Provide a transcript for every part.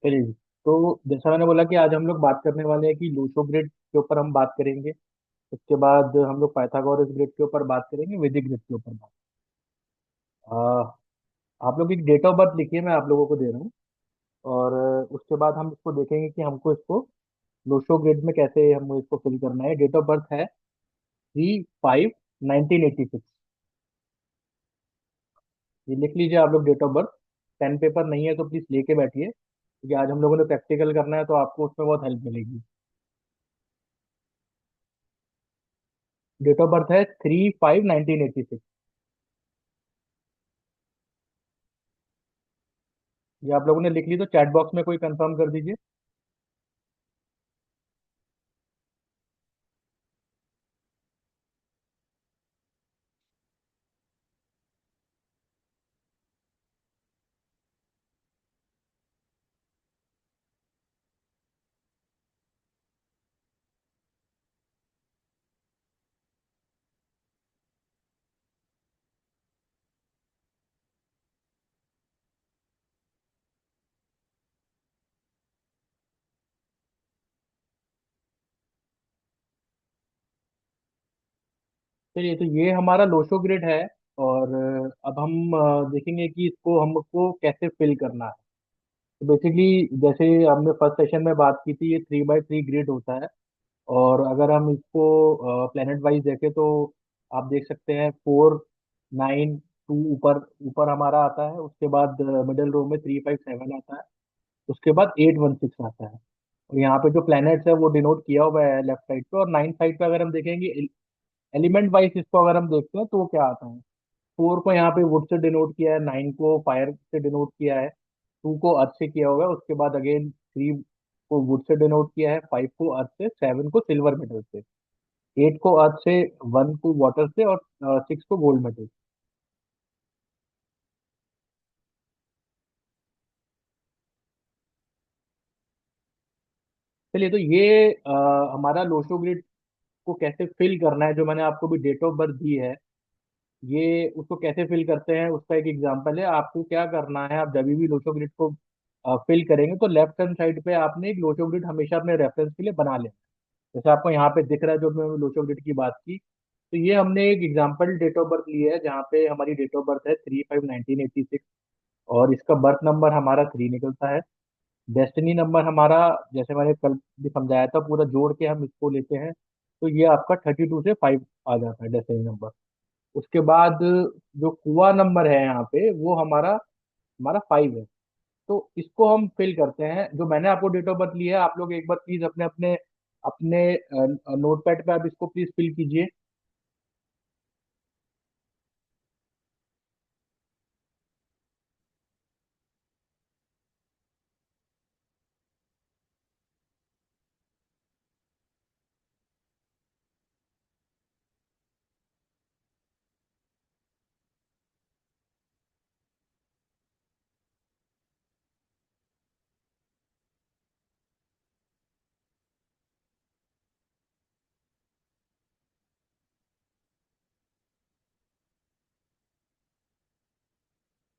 चलिए जी। तो जैसा मैंने बोला कि आज हम लोग बात करने वाले हैं कि लूसो ग्रिड के ऊपर हम बात करेंगे। उसके बाद हम लोग पाइथागोरस ग्रिड के ऊपर बात करेंगे, वैदिक ग्रिड के ऊपर बात। आ, आप लोग एक डेट ऑफ बर्थ लिखिए, मैं आप लोगों को दे रहा हूँ। और उसके बाद हम इसको देखेंगे कि हमको इसको लूसो ग्रिड में कैसे हम इसको फिल करना है। डेट ऑफ बर्थ है 3/5/1986। ये लिख लीजिए आप लोग date of birth. Pen paper नहीं है तो प्लीज लेके बैठिए, क्योंकि आज हम लोगों ने प्रैक्टिकल करना है तो आपको उसमें बहुत हेल्प मिलेगी। डेट ऑफ बर्थ है 3/5/1986। ये आप लोगों ने लिख ली तो चैट बॉक्स में कोई कंफर्म कर दीजिए। चलिए, तो ये हमारा लोशो ग्रिड है। और अब हम देखेंगे कि इसको हमको कैसे फिल करना है। तो बेसिकली जैसे हमने फर्स्ट सेशन में बात की थी, ये 3/3 ग्रिड होता है। और अगर हम इसको प्लेनेट वाइज देखें तो आप देख सकते हैं 4, 9, 2 ऊपर ऊपर हमारा आता है। उसके बाद मिडिल रो में 3, 5, 7 आता है। उसके बाद 8, 1, 6 आता है। और यहाँ पे जो प्लैनेट्स है वो डिनोट किया हुआ है लेफ्ट साइड पे। और 9 साइड पे अगर हम देखेंगे एलिमेंट वाइज इसको अगर हम देखते हैं तो वो क्या आता है। 4 को यहाँ पे वुड से डिनोट किया है, 9 को फायर से डिनोट किया है, 2 को अर्थ से किया हुआ है। उसके बाद अगेन 3 को वुड से डिनोट किया है, 5 को अर्थ से, 7 को सिल्वर मेटल से, 8 को अर्थ से, 1 को वाटर से, और 6 को गोल्ड मेटल। चलिए, तो ये हमारा लोशो ग्रिड को कैसे फिल करना है, जो मैंने आपको भी डेट ऑफ बर्थ दी है, ये उसको कैसे फिल करते हैं उसका एक एग्जांपल है। आपको क्या करना है, आप जब भी लोशो ग्रिड को फिल करेंगे तो लेफ्ट हैंड साइड पे आपने एक लोशो ग्रिड हमेशा अपने रेफरेंस के लिए बना लें। जैसे आपको यहाँ पे दिख रहा है, जो मैंने लोचो ग्रिड की बात की, तो ये हमने एक एग्जांपल डेट ऑफ बर्थ ली है, जहाँ पे हमारी डेट ऑफ बर्थ है 3/5/1986। और इसका बर्थ नंबर हमारा 3 निकलता है। डेस्टिनी नंबर हमारा, जैसे मैंने कल भी समझाया था, पूरा जोड़ के हम इसको लेते हैं तो ये आपका 32 से 5 आ जाता है डेस्टिनी नंबर। उसके बाद जो कुआ नंबर है यहाँ पे, वो हमारा हमारा 5 है। तो इसको हम फिल करते हैं। जो मैंने आपको डेट ऑफ बर्थ ली है, आप लोग एक बार प्लीज अपने अपने अपने नोटपैड पे आप इसको प्लीज फिल कीजिए।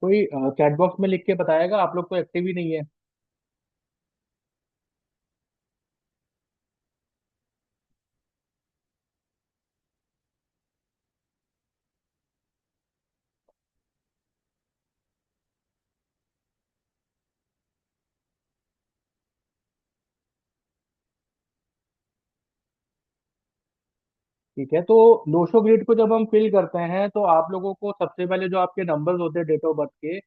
कोई चैट बॉक्स में लिख के बताएगा, आप लोग तो एक्टिव ही नहीं है। ठीक है, तो लोशो ग्रिड को जब हम फिल करते हैं तो आप लोगों को सबसे पहले जो आपके नंबर्स होते हैं डेट ऑफ बर्थ के,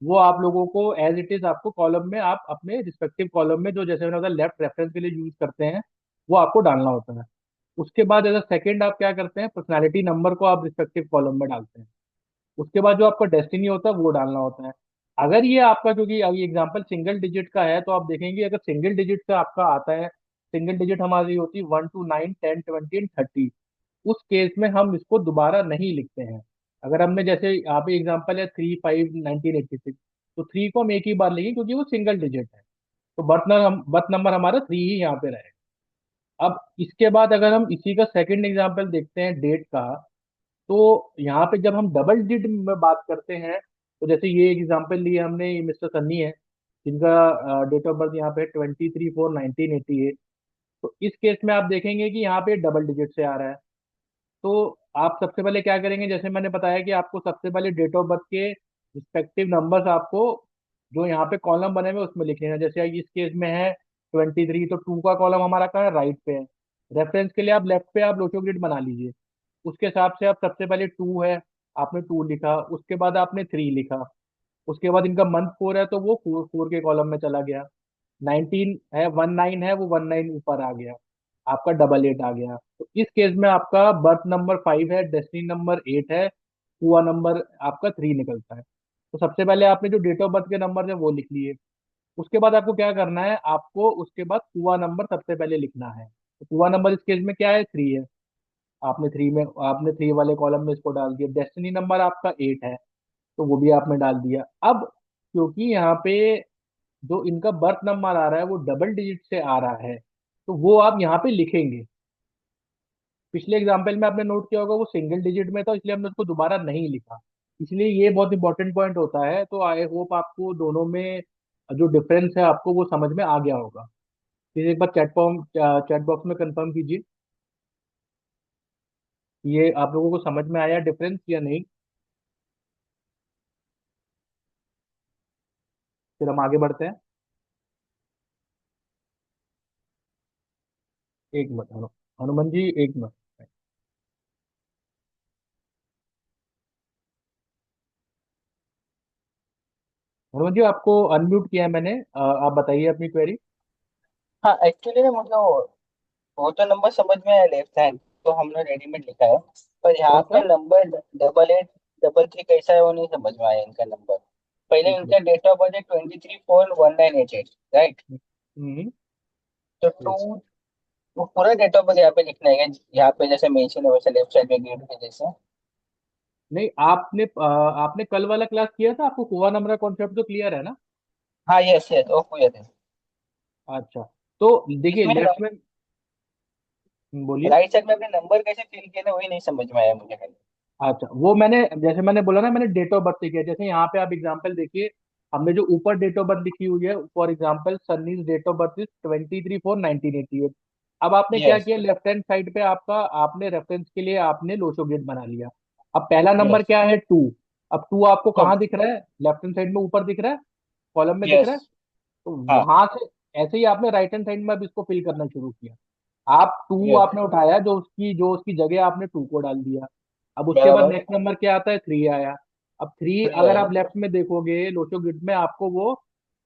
वो आप लोगों को एज इट इज आपको कॉलम में, आप अपने रिस्पेक्टिव कॉलम में, जो जैसे मैंने बताया लेफ्ट रेफरेंस के लिए यूज करते हैं, वो आपको डालना होता है। उसके बाद एज अ सेकंड आप क्या करते हैं, पर्सनैलिटी नंबर को आप रिस्पेक्टिव कॉलम में डालते हैं। उसके बाद जो आपका डेस्टिनी होता है वो डालना होता है। अगर ये आपका, क्योंकि अभी एग्जांपल सिंगल डिजिट का है, तो आप देखेंगे अगर सिंगल डिजिट से आपका आता है, सिंगल डिजिट हमारी होती है 1, 2, 9, 10, 20 एंड 30। उस केस में हम इसको दोबारा नहीं लिखते हैं। अगर हमने, जैसे यहाँ पे एग्जांपल है 3/5/1986, तो 3 को हम एक ही बार लिखेंगे क्योंकि वो सिंगल डिजिट है। तो बर्थ नंबर हमारा 3 ही यहाँ पे रहेगा। अब इसके बाद अगर हम इसी का सेकंड एग्जांपल देखते हैं डेट का, तो यहाँ पे जब हम डबल डिजिट में बात करते हैं, तो जैसे ये एग्जांपल लिए हमने, ये मिस्टर सन्नी है, जिनका डेट ऑफ बर्थ यहाँ पे 23/4/1988। तो इस केस में आप देखेंगे कि यहाँ पे डबल डिजिट से आ रहा है। तो आप सबसे पहले क्या करेंगे, जैसे मैंने बताया कि आपको सबसे पहले डेट ऑफ बर्थ के रिस्पेक्टिव नंबर्स आपको जो यहाँ पे कॉलम बने हुए हैं, उसमें लिख लेना। जैसे इस केस में है 23, तो टू का कॉलम हमारा कहाँ है, राइट पे है। रेफरेंस के लिए आप लेफ्ट पे आप लोटो ग्रिड बना लीजिए। उसके हिसाब से आप सबसे पहले टू है, आपने टू लिखा, उसके बाद आपने थ्री लिखा, उसके बाद इनका मंथ फोर है तो वो फोर फोर के कॉलम में चला गया। 19 है, 19 है, वो 19 ऊपर आ गया, आपका डबल एट आ गया। तो इस केस में आपका बर्थ नंबर 5 है, डेस्टिनी नंबर 8 है, हुआ नंबर आपका 3 निकलता है। तो सबसे पहले आपने जो डेट ऑफ बर्थ के नंबर है वो लिख लिए। उसके बाद आपको क्या करना है, आपको उसके बाद हुआ नंबर सबसे पहले लिखना है। तो हुआ नंबर इस केस में क्या है, 3 है। आपने थ्री वाले कॉलम में इसको डाल दिया। डेस्टिनी नंबर आपका 8 है, तो वो भी आपने डाल दिया। अब क्योंकि यहाँ पे जो इनका बर्थ नंबर आ रहा है वो डबल डिजिट से आ रहा है, तो वो आप यहाँ पे लिखेंगे। पिछले एग्जाम्पल में आपने नोट किया होगा वो सिंगल डिजिट में था, इसलिए हमने उसको दोबारा नहीं लिखा। इसलिए ये बहुत इंपॉर्टेंट पॉइंट होता है। तो आई होप आपको दोनों में जो डिफरेंस है आपको वो समझ में आ गया होगा। फिर एक बार चैट बॉक्स में कंफर्म कीजिए, ये आप लोगों को समझ में आया डिफरेंस या नहीं। फिर हम आगे बढ़ते हैं। एक मिनट हनुमान जी, एक मिनट। हनुमान जी, आपको अनम्यूट किया है मैंने, आप बताइए अपनी क्वेरी। हाँ, एक्चुअली ना मुझे वो तो नंबर समझ में आया लेफ्ट हैंड, तो हमने रेडीमेड लिखा है। पर यहाँ कौन पे सा? Number double eight double three कैसा है वो नहीं समझ में आया इनका नंबर। पहले एक इनका मिनट। डेट ऑफ बर्थ है 23/4/1988, राइट? हम्म। तो टू वो पूरा डेट ऑफ बर्थ यहाँ पे लिखना है क्या? यहाँ पे जैसे मेंशन है वैसे लेफ्ट साइड में ग्रिड के जैसे। नहीं, आपने कल वाला क्लास किया था, आपको कुआ नंबर का कॉन्सेप्ट तो क्लियर है ना? हाँ, यस यस, वो क्लियर है। अच्छा, तो देखिए इसमें लेफ्ट में। बोलिए। राइट साइड में अपने नंबर कैसे फिल किए थे वही नहीं समझ में आया मुझे खाली। अच्छा, वो मैंने जैसे मैंने बोला ना, मैंने डेट ऑफ बर्थ से किया। जैसे यहाँ पे आप एग्जांपल देखिए, हमने जो ऊपर डेट ऑफ बर्थ लिखी हुई है, for example Sunny's date of birth is 23/4/1988। अब आपने क्या यस किया, लेफ्ट हैंड साइड पे आपका आपने रेफरेंस के लिए आपने लोशो ग्रिड बना लिया। अब पहला नंबर यस क्या है, टू। अब टू आपको तो कहाँ दिख रहा है, लेफ्ट हैंड साइड में ऊपर दिख रहा है, कॉलम में दिख यस। रहा है। तो हाँ। वहां से ऐसे ही आपने राइट हैंड साइड में अब इसको फिल करना शुरू किया। आप टू यस, आपने उठाया, जो उसकी जगह आपने टू को डाल दिया। अब उसके बाद बराबर। नेक्स्ट नंबर क्या आता है, थ्री आया। अब थ्री थ्री अगर आया। आप लेफ्ट में देखोगे लोचो ग्रिड में, आपको वो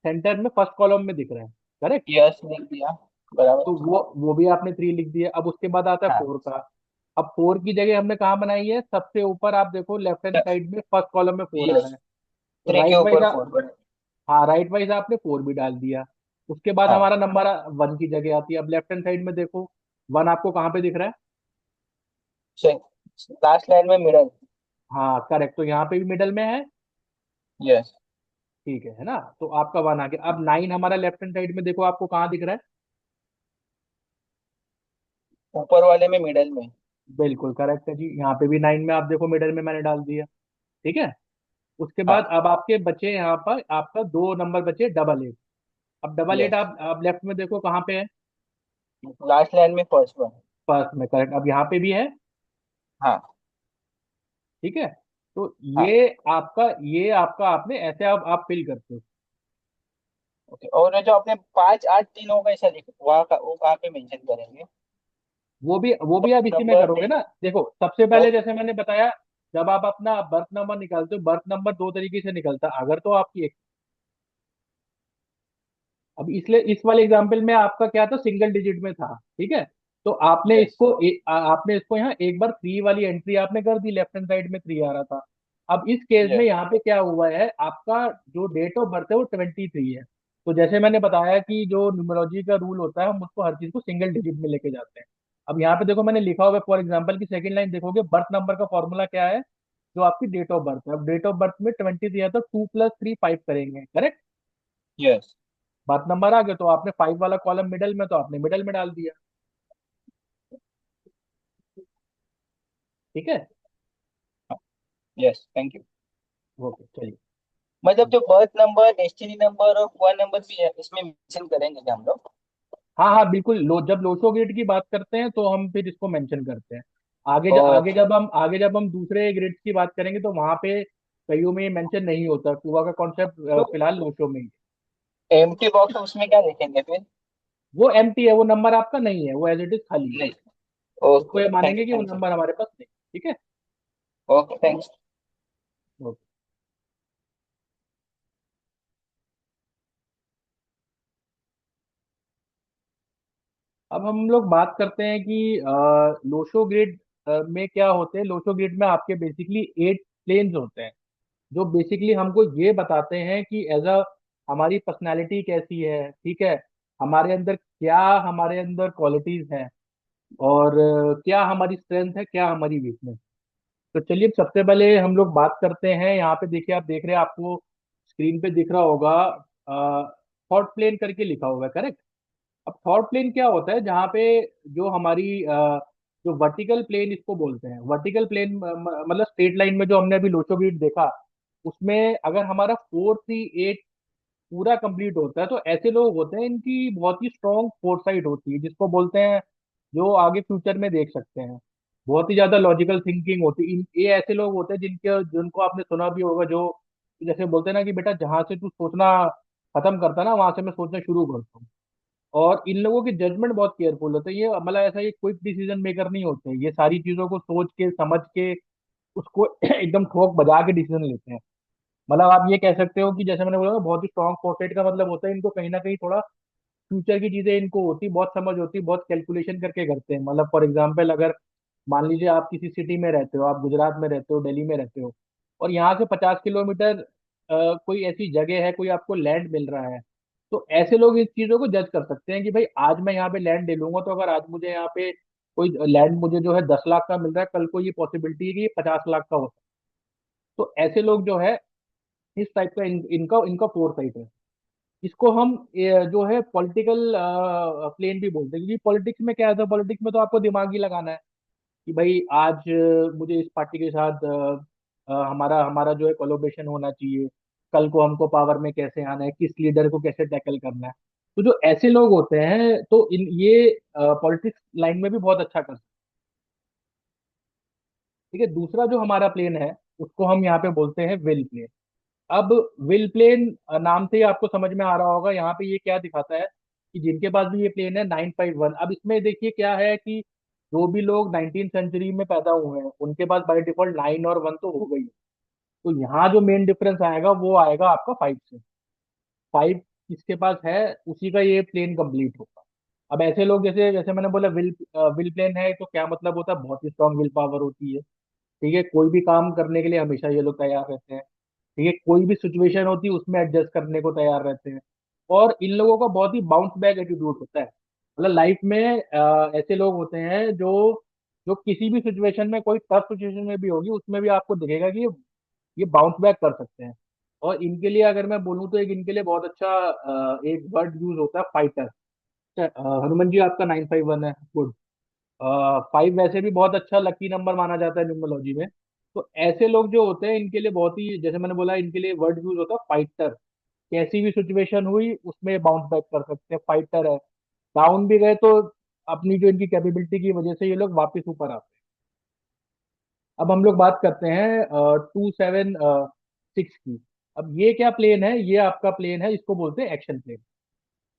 सेंटर में फर्स्ट कॉलम में दिख रहा है। करेक्ट। यस लिख दिया, बराबर। तो वो भी आपने थ्री लिख दिया। अब उसके बाद आता है हाँ, फोर का। अब फोर की जगह हमने कहाँ बनाई है, सबसे ऊपर आप देखो लेफ्ट हैंड साइड में फर्स्ट कॉलम में फोर आ रहा यस, है। तो थ्री के राइट वाइज, ऊपर फोर। हाँ राइट वाइज आपने फोर भी डाल दिया। उसके बाद हाँ, हमारा नंबर वन की जगह आती है। अब लेफ्ट हैंड साइड में देखो, वन आपको कहाँ पे दिख रहा है? लास्ट लाइन में मिडल। हाँ करेक्ट, तो यहाँ पे भी मिडल में है। यस, ठीक है ना? तो आपका वन आ गया। अब नाइन हमारा लेफ्ट हैंड साइड में देखो, आपको कहाँ दिख रहा है? ऊपर वाले में मिडल में। बिल्कुल करेक्ट है जी, यहाँ पे भी नाइन में आप देखो मिडल में मैंने डाल दिया। ठीक है। उसके बाद हाँ, अब आपके बचे यहाँ पर आपका दो नंबर बचे डबल एट। अब डबल एट यस, आप लेफ्ट में देखो कहाँ पे है? लास्ट लाइन में फर्स्ट वन। फर्स्ट में, करेक्ट। अब यहाँ पे भी है। हाँ। ठीक है। तो हाँ, ये आपका आपने ऐसे आप फिल करते हो। ओके। और ये जो आपने 5 8 3 होगा ऐसा लिखा वहाँ का, वो कहाँ पे मेंशन करेंगे? वो भी आप इसी में नंबर करोगे नहीं। ना। देखो सबसे पहले बस। जैसे मैंने बताया, जब आप अपना बर्थ नंबर निकालते हो, बर्थ नंबर दो तरीके से निकलता है। अगर तो आपकी अब इसलिए इस वाले एग्जांपल में आपका क्या था, सिंगल डिजिट में था। ठीक है। तो यस आपने इसको यहाँ एक बार थ्री वाली एंट्री आपने कर दी, लेफ्ट हैंड साइड में थ्री आ रहा था। अब इस केस में यस। यहाँ पे क्या हुआ है, आपका जो डेट ऑफ बर्थ है वो 23 है। तो जैसे मैंने बताया कि जो न्यूमरोलॉजी का रूल होता है, हम उसको हर चीज को सिंगल डिजिट में लेके जाते हैं। अब यहाँ पे देखो मैंने लिखा हुआ है, फॉर एग्जाम्पल की सेकंड लाइन देखोगे, बर्थ नंबर का फॉर्मूला क्या है, जो आपकी डेट ऑफ बर्थ है। अब डेट ऑफ बर्थ में 23 है, तो 2 + 3 5 करेंगे, करेक्ट। यस। बात नंबर आ गया, तो आपने फाइव वाला कॉलम मिडल में, तो आपने मिडल में डाल दिया। ठीक है। Yes, thank you. ओके चलिए। मतलब जो बर्थ नंबर, डेस्टिनी नंबर और फोन नंबर भी है इसमें मेंशन करेंगे क्या हम लोग? हाँ हाँ बिल्कुल, जब लोशो ग्रिड की बात करते हैं तो हम फिर इसको मेंशन करते हैं। ओके। आगे जब हम दूसरे ग्रिड्स की बात करेंगे तो वहां पे कईयों में मेंशन नहीं होता, कुआ का कॉन्सेप्ट तो फिलहाल लोशो में ही है। एम्प्टी बॉक्स है उसमें क्या लिखेंगे फिर? वो एम्प्टी है, वो नंबर आपका नहीं है, वो एज इट इज खाली है। नहीं। उसको ओके, ये थैंक मानेंगे यू कि वो थैंक यू। नंबर हमारे पास नहीं। ठीक है। Okay, thanks. ओके। अब हम लोग बात करते हैं कि लोशो ग्रिड में क्या होते हैं। लोशो ग्रिड में आपके बेसिकली 8 प्लेन्स होते हैं, जो बेसिकली हमको ये बताते हैं कि एज अ हमारी पर्सनालिटी कैसी है, ठीक है, हमारे अंदर क्वालिटीज हैं, और क्या हमारी स्ट्रेंथ है, क्या हमारी वीकनेस। तो चलिए सबसे पहले हम लोग बात करते हैं। यहाँ पे देखिए, आप देख रहे हैं, आपको स्क्रीन पे दिख रहा होगा थॉट प्लेन करके लिखा होगा, करेक्ट। अब थॉट प्लेन क्या होता है, जहाँ पे जो हमारी जो वर्टिकल प्लेन इसको बोलते हैं, वर्टिकल प्लेन मतलब स्ट्रेट लाइन में जो हमने अभी लोचो ग्रिड देखा, उसमें अगर हमारा 4 3 8 पूरा कंप्लीट होता है, तो ऐसे लोग होते हैं, इनकी बहुत ही स्ट्रॉन्ग फोरसाइट होती है, जिसको बोलते हैं, जो आगे फ्यूचर में देख सकते हैं। बहुत ही ज्यादा लॉजिकल थिंकिंग होती है। ये ऐसे लोग होते हैं जिनके जिनको आपने सुना भी होगा, जो जैसे बोलते हैं ना कि बेटा जहां से तू सोचना खत्म करता ना, वहां से मैं सोचना शुरू करता हूँ। और इन लोगों की जजमेंट बहुत केयरफुल होते हैं। ये मतलब ऐसा ये क्विक डिसीजन मेकर नहीं होते, ये सारी चीजों को सोच के समझ के उसको एकदम ठोक बजा के डिसीजन लेते हैं। मतलब आप ये कह सकते हो कि जैसे मैंने बोला ना, बहुत ही स्ट्रॉन्ग फोर्सेट का मतलब होता है इनको कहीं ना कहीं थोड़ा फ्यूचर की चीजें इनको होती, बहुत समझ होती, बहुत कैलकुलेशन करके करते हैं। मतलब फॉर एग्जाम्पल, अगर मान लीजिए आप किसी सिटी में रहते हो, आप गुजरात में रहते हो, दिल्ली में रहते हो, और यहाँ से 50 किलोमीटर कोई ऐसी जगह है, कोई आपको लैंड मिल रहा है, तो ऐसे लोग इस चीजों को जज कर सकते हैं कि भाई आज मैं यहाँ पे लैंड ले लूंगा, तो अगर आज मुझे यहाँ पे कोई लैंड मुझे जो है 10 लाख का मिल रहा है, कल को ये पॉसिबिलिटी है कि ये 50 लाख का हो सकता है। तो ऐसे लोग जो है, इस टाइप का इनका इनका फोर साइट है। इसको हम जो है पॉलिटिकल प्लेन भी बोलते हैं, क्योंकि पॉलिटिक्स में क्या है, पॉलिटिक्स में तो आपको दिमाग ही लगाना है कि भाई आज मुझे इस पार्टी के साथ हमारा हमारा जो है कोलोब्रेशन होना चाहिए, कल को हमको पावर में कैसे आना है, किस लीडर को कैसे टैकल करना है। तो जो ऐसे लोग होते हैं, तो इन ये पॉलिटिक्स लाइन में भी बहुत अच्छा कर सकते हैं। ठीक है। दूसरा जो हमारा प्लेन है, उसको हम यहाँ पे बोलते हैं विल प्लेन। अब विल प्लेन नाम से ही आपको समझ में आ रहा होगा, यहाँ पे ये क्या दिखाता है कि जिनके पास भी ये प्लेन है 951। अब इसमें देखिए क्या है कि जो भी लोग 19th सेंचुरी में पैदा हुए हैं, उनके पास बाय डिफॉल्ट 9 और 1 तो हो गई है। तो यहाँ जो मेन डिफरेंस आएगा वो आएगा आपका 5 से। 5 किसके पास है, उसी का ये प्लेन कंप्लीट होगा। अब ऐसे लोग, जैसे जैसे मैंने बोला, विल प्लेन है तो क्या मतलब होता है, बहुत ही स्ट्रांग विल पावर होती है। ठीक है। कोई भी काम करने के लिए हमेशा ये लोग तैयार रहते हैं। ठीक है। कोई भी सिचुएशन होती है उसमें एडजस्ट करने को तैयार रहते हैं। और इन लोगों का बहुत ही बाउंस बैक एटीट्यूड होता है। मतलब लाइफ में ऐसे लोग होते हैं जो जो किसी भी सिचुएशन में, कोई टफ सिचुएशन में भी होगी, उसमें भी आपको दिखेगा कि ये बाउंस बैक कर सकते हैं। और इनके लिए अगर मैं बोलूँ तो एक इनके लिए बहुत अच्छा एक वर्ड यूज होता है, फाइटर। हनुमान जी आपका 951 है, गुड। 5 वैसे भी बहुत अच्छा लकी नंबर माना जाता है न्यूमरोलॉजी में। तो ऐसे लोग जो होते हैं, इनके लिए बहुत ही, जैसे मैंने बोला, इनके लिए वर्ड यूज होता है फाइटर। कैसी भी सिचुएशन हुई उसमें बाउंस बैक कर सकते हैं, फाइटर है। डाउन भी गए तो अपनी जो इनकी कैपेबिलिटी की वजह से ये लोग वापस ऊपर आते हैं। अब हम लोग बात करते हैं 2 7 6 की। अब ये क्या प्लेन है, ये आपका प्लेन है, इसको बोलते हैं एक्शन प्लेन।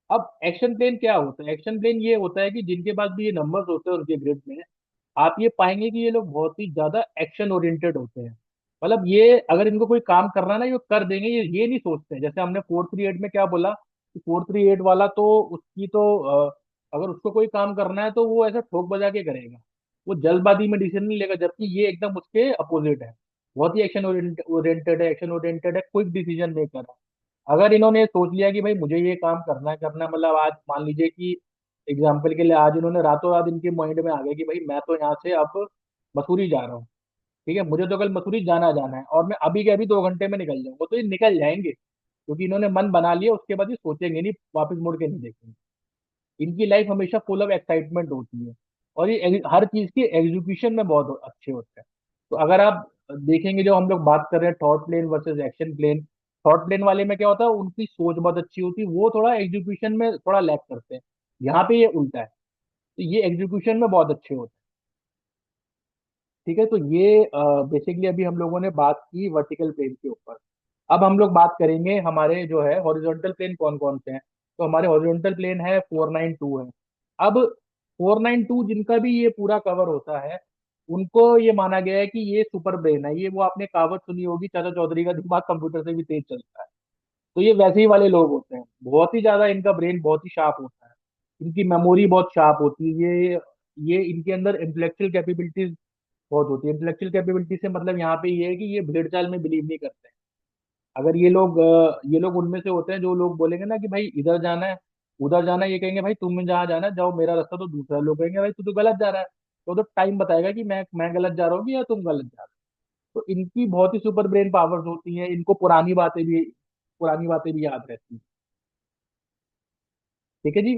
अब एक्शन प्लेन क्या होता है, एक्शन प्लेन ये होता है कि जिनके पास भी ये नंबर्स होते हैं उनके ग्रिड में, आप ये पाएंगे कि ये लोग बहुत ही ज्यादा एक्शन ओरिएंटेड होते हैं। मतलब ये अगर इनको कोई काम करना है ना, ये कर देंगे। ये नहीं सोचते हैं, जैसे हमने 4 3 8 में क्या बोला कि 4 3 8 वाला तो उसकी तो अगर उसको कोई काम करना है तो वो ऐसा ठोक बजा के करेगा, वो जल्दबाजी में डिसीजन नहीं लेगा। जबकि ये एकदम उसके अपोजिट है, बहुत ही एक्शन ओरिएंटेड है, एक्शन ओरिएंटेड है, क्विक डिसीजन मेकर है। अगर इन्होंने सोच लिया कि भाई मुझे ये काम करना है, मतलब आज मान लीजिए कि एग्जाम्पल के लिए आज इन्होंने रातों रात इनके माइंड में आ गया कि भाई मैं तो यहाँ से अब मसूरी जा रहा हूँ। ठीक है। मुझे तो कल मसूरी जाना जाना है, और मैं अभी के अभी 2 घंटे में निकल जाऊंगा, तो ये निकल जाएंगे, क्योंकि इन्होंने मन बना लिया। उसके बाद ये सोचेंगे नहीं, वापस मुड़ के नहीं देखेंगे। इनकी लाइफ हमेशा फुल ऑफ एक्साइटमेंट होती है, और ये हर चीज की एग्जीक्यूशन में बहुत अच्छे होते हैं। तो अगर आप देखेंगे, जो हम लोग बात कर रहे हैं thought plane versus action plane, thought plane वाले में क्या होता है, उनकी सोच बहुत अच्छी होती है, वो थोड़ा एग्जीक्यूशन में थोड़ा लैग करते हैं। यहाँ पे ये उल्टा है, तो ये एग्जीक्यूशन में बहुत अच्छे होते हैं। ठीक है, तो ये बेसिकली अभी हम लोगों ने बात की वर्टिकल प्लेन के ऊपर। अब हम लोग बात करेंगे हमारे जो है हॉरिजॉन्टल प्लेन कौन कौन से हैं। तो हमारे हॉरिजॉन्टल प्लेन है 492 है। अब 492 जिनका भी ये पूरा कवर होता है, उनको ये माना गया है कि ये सुपर ब्रेन है। ये वो आपने कहावत सुनी होगी, चाचा चौधरी का दिमाग कंप्यूटर से भी तेज चलता है। तो ये वैसे ही वाले लोग होते हैं, बहुत ही ज्यादा इनका ब्रेन बहुत ही शार्प होता है। इनकी मेमोरी बहुत शार्प होती है। ये इनके अंदर इंटेलेक्चुअल कैपेबिलिटीज बहुत होती है। इंटेलेक्चुअल कैपेबिलिटी से मतलब यहाँ पे ये है कि ये भेड़ चाल में बिलीव नहीं करते हैं। अगर ये लोग उनमें से होते हैं जो लोग बोलेंगे ना कि भाई इधर जाना है, उधर जाना है, ये कहेंगे भाई तुम जहाँ जाना है जाओ, मेरा रास्ता तो दूसरा। लोग कहेंगे भाई तू तो गलत जा रहा है, तो टाइम बताएगा कि मैं गलत जा रहा हूँ या तुम गलत जा रहे हो। तो इनकी बहुत ही सुपर ब्रेन पावर्स होती हैं। इनको पुरानी बातें भी याद रहती हैं। ठीक है जी।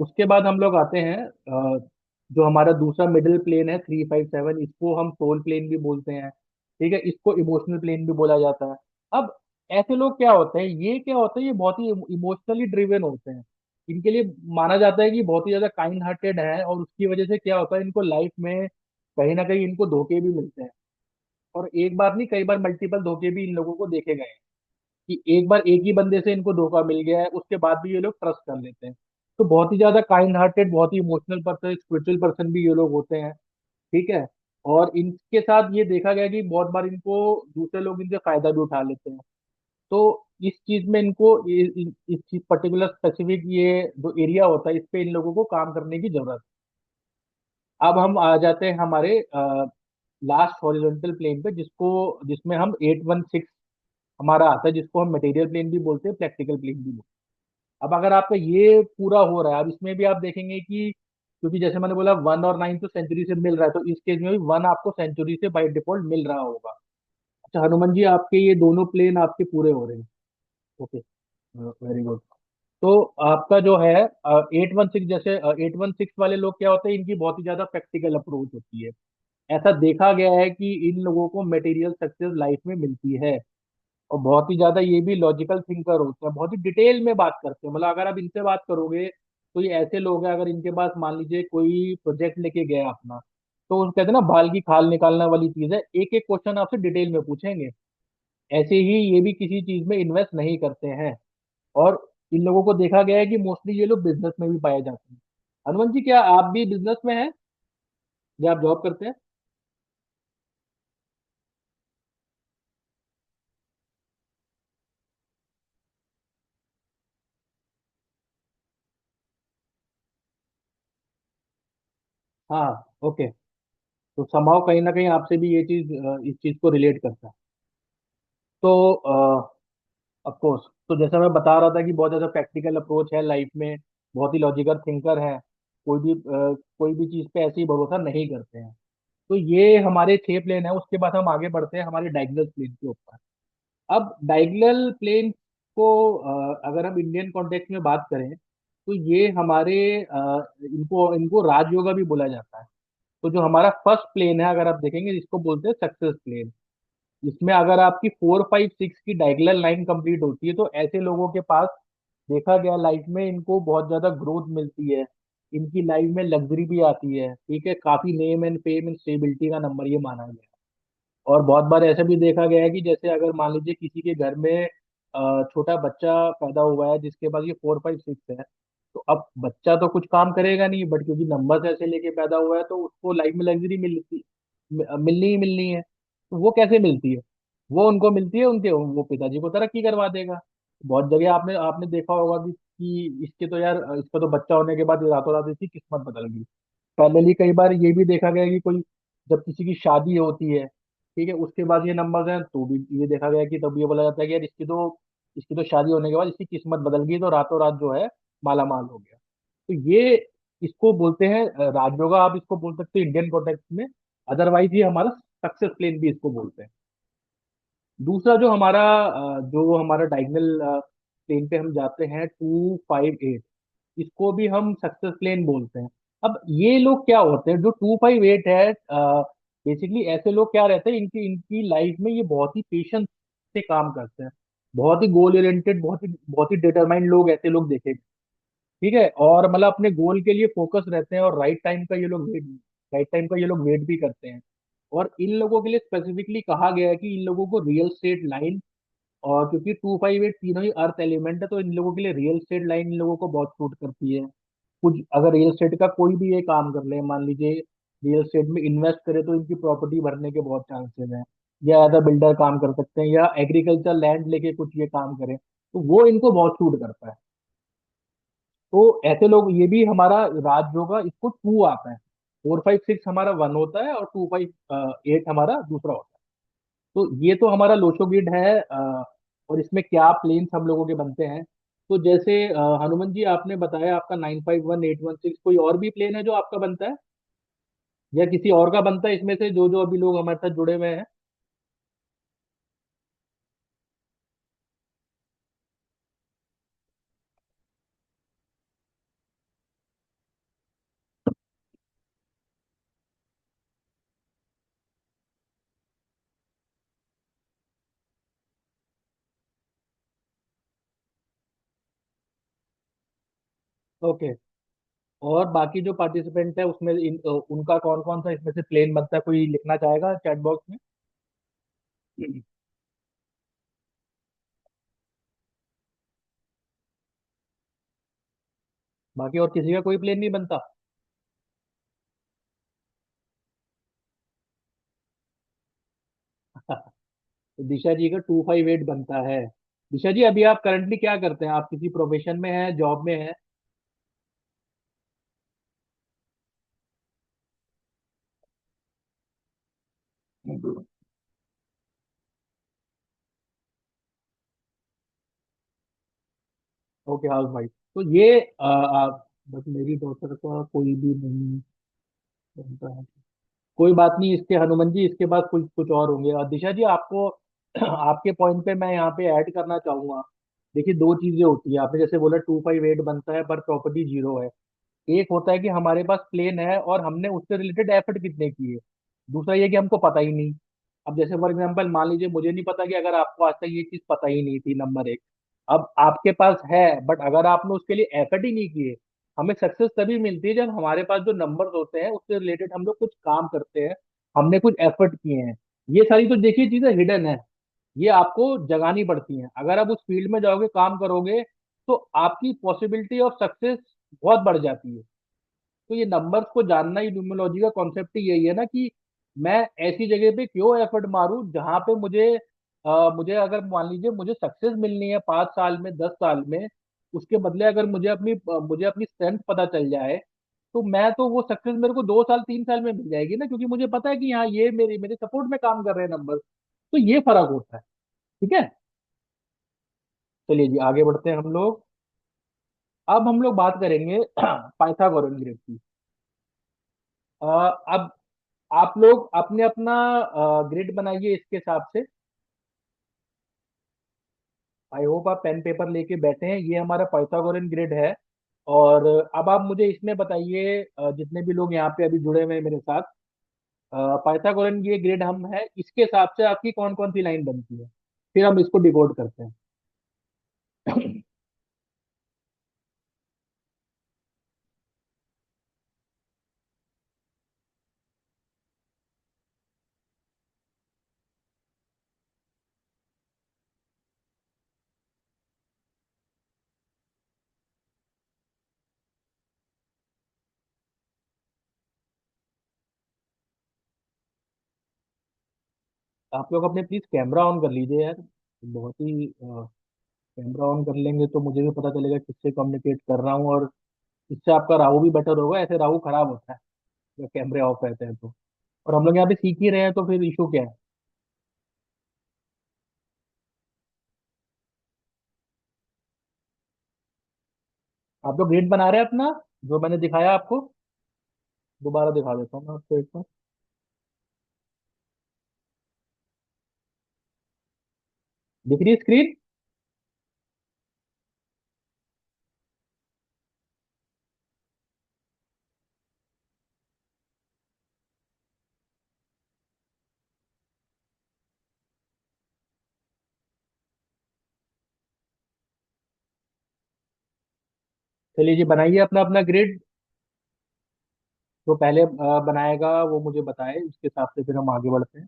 उसके बाद हम लोग आते हैं जो हमारा दूसरा मिडिल प्लेन है 357, इसको हम सोल प्लेन भी बोलते हैं। ठीक है, इसको इमोशनल प्लेन भी बोला जाता है। अब ऐसे लोग क्या होते हैं, ये क्या होता है, ये बहुत ही इमोशनली ड्रिवन होते हैं। इनके लिए माना जाता है कि बहुत ही ज्यादा काइंड हार्टेड है, और उसकी वजह से क्या होता है, इनको लाइफ में कहीं ना कहीं इनको धोखे भी मिलते हैं। और एक बार नहीं, कई बार मल्टीपल धोखे भी इन लोगों को देखे गए हैं, कि एक बार एक ही बंदे से इनको धोखा मिल गया है, उसके बाद भी ये लोग ट्रस्ट कर लेते हैं। तो बहुत ही ज्यादा काइंड हार्टेड, बहुत ही इमोशनल पर्सन, स्पिरिचुअल पर्सन भी ये लोग होते हैं। ठीक है। और इनके साथ ये देखा गया कि बहुत बार इनको दूसरे लोग इनसे फायदा भी उठा लेते हैं। तो इस चीज में इनको इस चीज पर्टिकुलर स्पेसिफिक ये जो एरिया होता है, इस पे इन लोगों को काम करने की जरूरत है। अब हम आ जाते हैं हमारे लास्ट हॉरिजॉन्टल प्लेन पे, जिसमें हम 816 हमारा आता है, जिसको हम मटेरियल प्लेन भी बोलते हैं, प्रैक्टिकल प्लेन भी बोलते हैं। अब अगर आपका ये पूरा हो रहा है, अब इसमें भी आप देखेंगे कि क्योंकि जैसे मैंने बोला 1 और 9 तो सेंचुरी से मिल रहा है, तो इस केस में भी 1 आपको सेंचुरी से बाय डिफॉल्ट मिल रहा होगा। अच्छा हनुमान जी, आपके ये दोनों प्लेन आपके पूरे हो रहे हैं। Okay, very good. तो आपका जो है 816, जैसे 816 वाले लोग क्या होते हैं, इनकी बहुत ही ज्यादा प्रैक्टिकल अप्रोच होती है। ऐसा देखा गया है कि इन लोगों को मटेरियल सक्सेस लाइफ में मिलती है। और बहुत ही ज्यादा ये भी लॉजिकल थिंकर होते हैं, बहुत ही डिटेल में बात करते हैं। मतलब अगर आप इनसे बात करोगे, तो ये ऐसे लोग हैं, अगर इनके पास मान लीजिए कोई प्रोजेक्ट लेके गया अपना, तो उस कहते हैं ना बाल की खाल निकालने वाली चीज है, एक एक क्वेश्चन आपसे डिटेल में पूछेंगे। ऐसे ही ये भी किसी चीज में इन्वेस्ट नहीं करते हैं। और इन लोगों को देखा गया है कि मोस्टली ये लोग बिजनेस में भी पाए जाते हैं। हनुमान जी, क्या आप भी बिजनेस में हैं या आप जॉब करते हैं? हाँ। ओके। तो समाव कहीं ना कहीं आपसे भी ये चीज इस चीज को रिलेट करता है। तो ऑफ कोर्स, तो जैसा मैं बता रहा था कि बहुत ज्यादा प्रैक्टिकल अप्रोच है लाइफ में, बहुत ही लॉजिकल थिंकर है। कोई भी चीज पे ऐसे ही भरोसा नहीं करते हैं। तो ये हमारे 6 प्लेन है। उसके बाद हम आगे बढ़ते हैं हमारे डायगोनल प्लेन के ऊपर। अब डायगोनल प्लेन को अगर हम इंडियन कॉन्टेक्स्ट में बात करें, तो ये हमारे इनको इनको राजयोगा भी बोला जाता है। तो जो हमारा फर्स्ट प्लेन है, अगर आप देखेंगे, इसको बोलते हैं सक्सेस प्लेन। इसमें अगर आपकी 4 5 6 की डायगोनल लाइन कंप्लीट होती है, तो ऐसे लोगों के पास देखा गया लाइफ में इनको बहुत ज्यादा ग्रोथ मिलती है। इनकी लाइफ में लग्जरी भी आती है। ठीक है, काफी name and fame and stability का नंबर ये माना गया है। और बहुत बार ऐसा भी देखा गया है कि जैसे अगर मान लीजिए किसी के घर में छोटा बच्चा पैदा हुआ है जिसके पास ये 4 5 6 है, तो अब बच्चा तो कुछ काम करेगा नहीं, बट क्योंकि नंबर ऐसे लेके पैदा हुआ है, तो उसको लाइफ में लग्जरी मिलनी ही मिलनी है। तो वो कैसे मिलती है? वो उनको मिलती है, उनके वो पिताजी को तरक्की करवा देगा। बहुत जगह आपने आपने देखा होगा कि इसके तो यार, इसका तो बच्चा होने के बाद रातों रात इसकी किस्मत बदल गई। पैरेलली कई बार ये भी देखा गया है कि कोई जब किसी की शादी होती है, ठीक है, उसके बाद ये नंबर्स हैं, तो भी ये देखा गया है कि तब ये बोला जाता है कि यार इसकी तो शादी होने के बाद इसकी किस्मत बदल गई, तो रातों रात जो है माला माल हो गया। तो ये इसको बोलते हैं राजयोगा, आप इसको बोल सकते हो इंडियन कॉन्टेक्स्ट में। अदरवाइज ये हमारा सक्सेस प्लेन भी इसको बोलते हैं। दूसरा जो हमारा डायगोनल प्लेन पे हम जाते हैं 258, इसको भी हम सक्सेस प्लेन बोलते हैं। अब ये लोग क्या होते हैं, जो 258 है, बेसिकली ऐसे लोग क्या रहते हैं, इनकी इनकी लाइफ में ये बहुत ही पेशेंस से काम करते हैं। बहुत ही गोल ओरिएंटेड, बहुत ही डिटरमाइंड लोग, ऐसे लोग देखे। ठीक है, और मतलब अपने गोल के लिए फोकस रहते हैं, और राइट टाइम का ये लोग वेट भी करते हैं। और इन लोगों के लिए स्पेसिफिकली कहा गया है कि इन लोगों को रियल स्टेट लाइन, और क्योंकि 258 तीनों ही अर्थ एलिमेंट है, तो इन लोगों के लिए रियल स्टेट लाइन इन लोगों को बहुत सूट करती है। कुछ अगर रियल एस्टेट का कोई भी ये काम कर ले, मान लीजिए रियल एस्टेट में इन्वेस्ट करे, तो इनकी प्रॉपर्टी भरने के बहुत चांसेस हैं। या एज अ बिल्डर काम कर सकते हैं, या एग्रीकल्चर लैंड लेके कुछ ये काम करें, तो वो इनको बहुत सूट करता है। तो ऐसे लोग, ये भी हमारा राज होगा, इसको टू आता है। 456 हमारा वन होता है, और 258 हमारा दूसरा होता है। तो ये तो हमारा लोचो ग्रिड है। और इसमें क्या प्लेन्स हम लोगों के बनते हैं। तो जैसे हनुमान जी, आपने बताया आपका 951816, कोई और भी प्लेन है जो आपका बनता है, या किसी और का बनता है इसमें से, जो जो अभी लोग हमारे साथ जुड़े हुए हैं। ओके। और बाकी जो पार्टिसिपेंट है उसमें उनका कौन कौन सा इसमें से प्लेन बनता है, कोई लिखना चाहेगा चैट बॉक्स में? बाकी और किसी का कोई प्लेन नहीं बनता? तो दिशा जी का 258 बनता है। दिशा जी, अभी आप करंटली क्या करते हैं? आप किसी प्रोफेशन में हैं, जॉब में हैं? Okay, house wife. तो ये बस मेरी डॉटर का कोई भी नहीं बनता है। कोई बात नहीं, इसके हनुमान जी इसके बाद कुछ कुछ और होंगे। और दिशा जी, आपको आपके पॉइंट पे मैं यहाँ पे ऐड करना चाहूंगा। देखिए, दो चीजें होती है। आपने जैसे बोला 258 बनता है पर प्रॉपर्टी जीरो है। एक होता है कि हमारे पास प्लेन है और हमने उससे रिलेटेड एफर्ट कितने किए। दूसरा ये कि हमको पता ही नहीं। अब जैसे फॉर एग्जांपल मान लीजिए, मुझे नहीं पता कि अगर आपको आज तक ये चीज पता ही नहीं थी, नंबर एक। अब आपके पास है, बट अगर आपने उसके लिए एफर्ट ही नहीं किए। हमें सक्सेस तभी मिलती है जब हमारे पास जो नंबर्स होते हैं उससे रिलेटेड हम लोग कुछ काम करते हैं, हमने कुछ एफर्ट किए हैं। ये सारी तो देखिए चीजें हिडन है, ये आपको जगानी पड़ती हैं। अगर आप उस फील्ड में जाओगे, काम करोगे, तो आपकी पॉसिबिलिटी ऑफ सक्सेस बहुत बढ़ जाती है। तो ये नंबर्स को जानना ही, न्यूमरोलॉजी का कॉन्सेप्ट ही यही है ना, कि मैं ऐसी जगह पे क्यों एफर्ट मारूं जहां पे मुझे अगर मान लीजिए मुझे सक्सेस मिलनी है 5 साल में, 10 साल में, उसके बदले अगर मुझे अपनी स्ट्रेंथ पता चल जाए, तो मैं तो वो सक्सेस मेरे को 2 साल 3 साल में मिल जाएगी ना, क्योंकि मुझे पता है कि हाँ, ये मेरे मेरे सपोर्ट में काम कर रहे हैं नंबर। तो ये फर्क होता है। ठीक है। चलिए जी, आगे बढ़ते हैं हम लोग। अब हम लोग बात करेंगे पाइथागोरन ग्रिड की। अब आप लोग अपने अपना ग्रिड बनाइए इसके हिसाब से। आई होप आप पेन पेपर लेके बैठे हैं। ये हमारा पाइथागोरन ग्रिड है। और अब आप मुझे इसमें बताइए, जितने भी लोग यहाँ पे अभी जुड़े हुए हैं मेरे साथ, पाइथागोरन ये ग्रिड हम है, इसके हिसाब से आपकी कौन कौन सी लाइन बनती है, फिर हम इसको डिकोड करते हैं। आप लोग अपने प्लीज कैमरा ऑन कर लीजिए यार। बहुत ही कैमरा ऑन कर लेंगे तो मुझे भी पता चलेगा किससे कम्युनिकेट कर रहा हूँ, और इससे आपका राहु भी बेटर होगा। ऐसे राहु खराब होता है जब कैमरे ऑफ रहते हैं तो। और हम लोग यहाँ पे सीख ही रहे हैं, तो फिर इशू क्या है? आप लोग ग्रिड बना रहे हैं अपना, जो मैंने दिखाया आपको? दोबारा दिखा देता हूँ मैं आपको एक बार। दिख रही स्क्रीन? चलिए जी, बनाइए अपना अपना ग्रिड। जो पहले बनाएगा वो मुझे बताए, उसके हिसाब से फिर हम आगे बढ़ते हैं।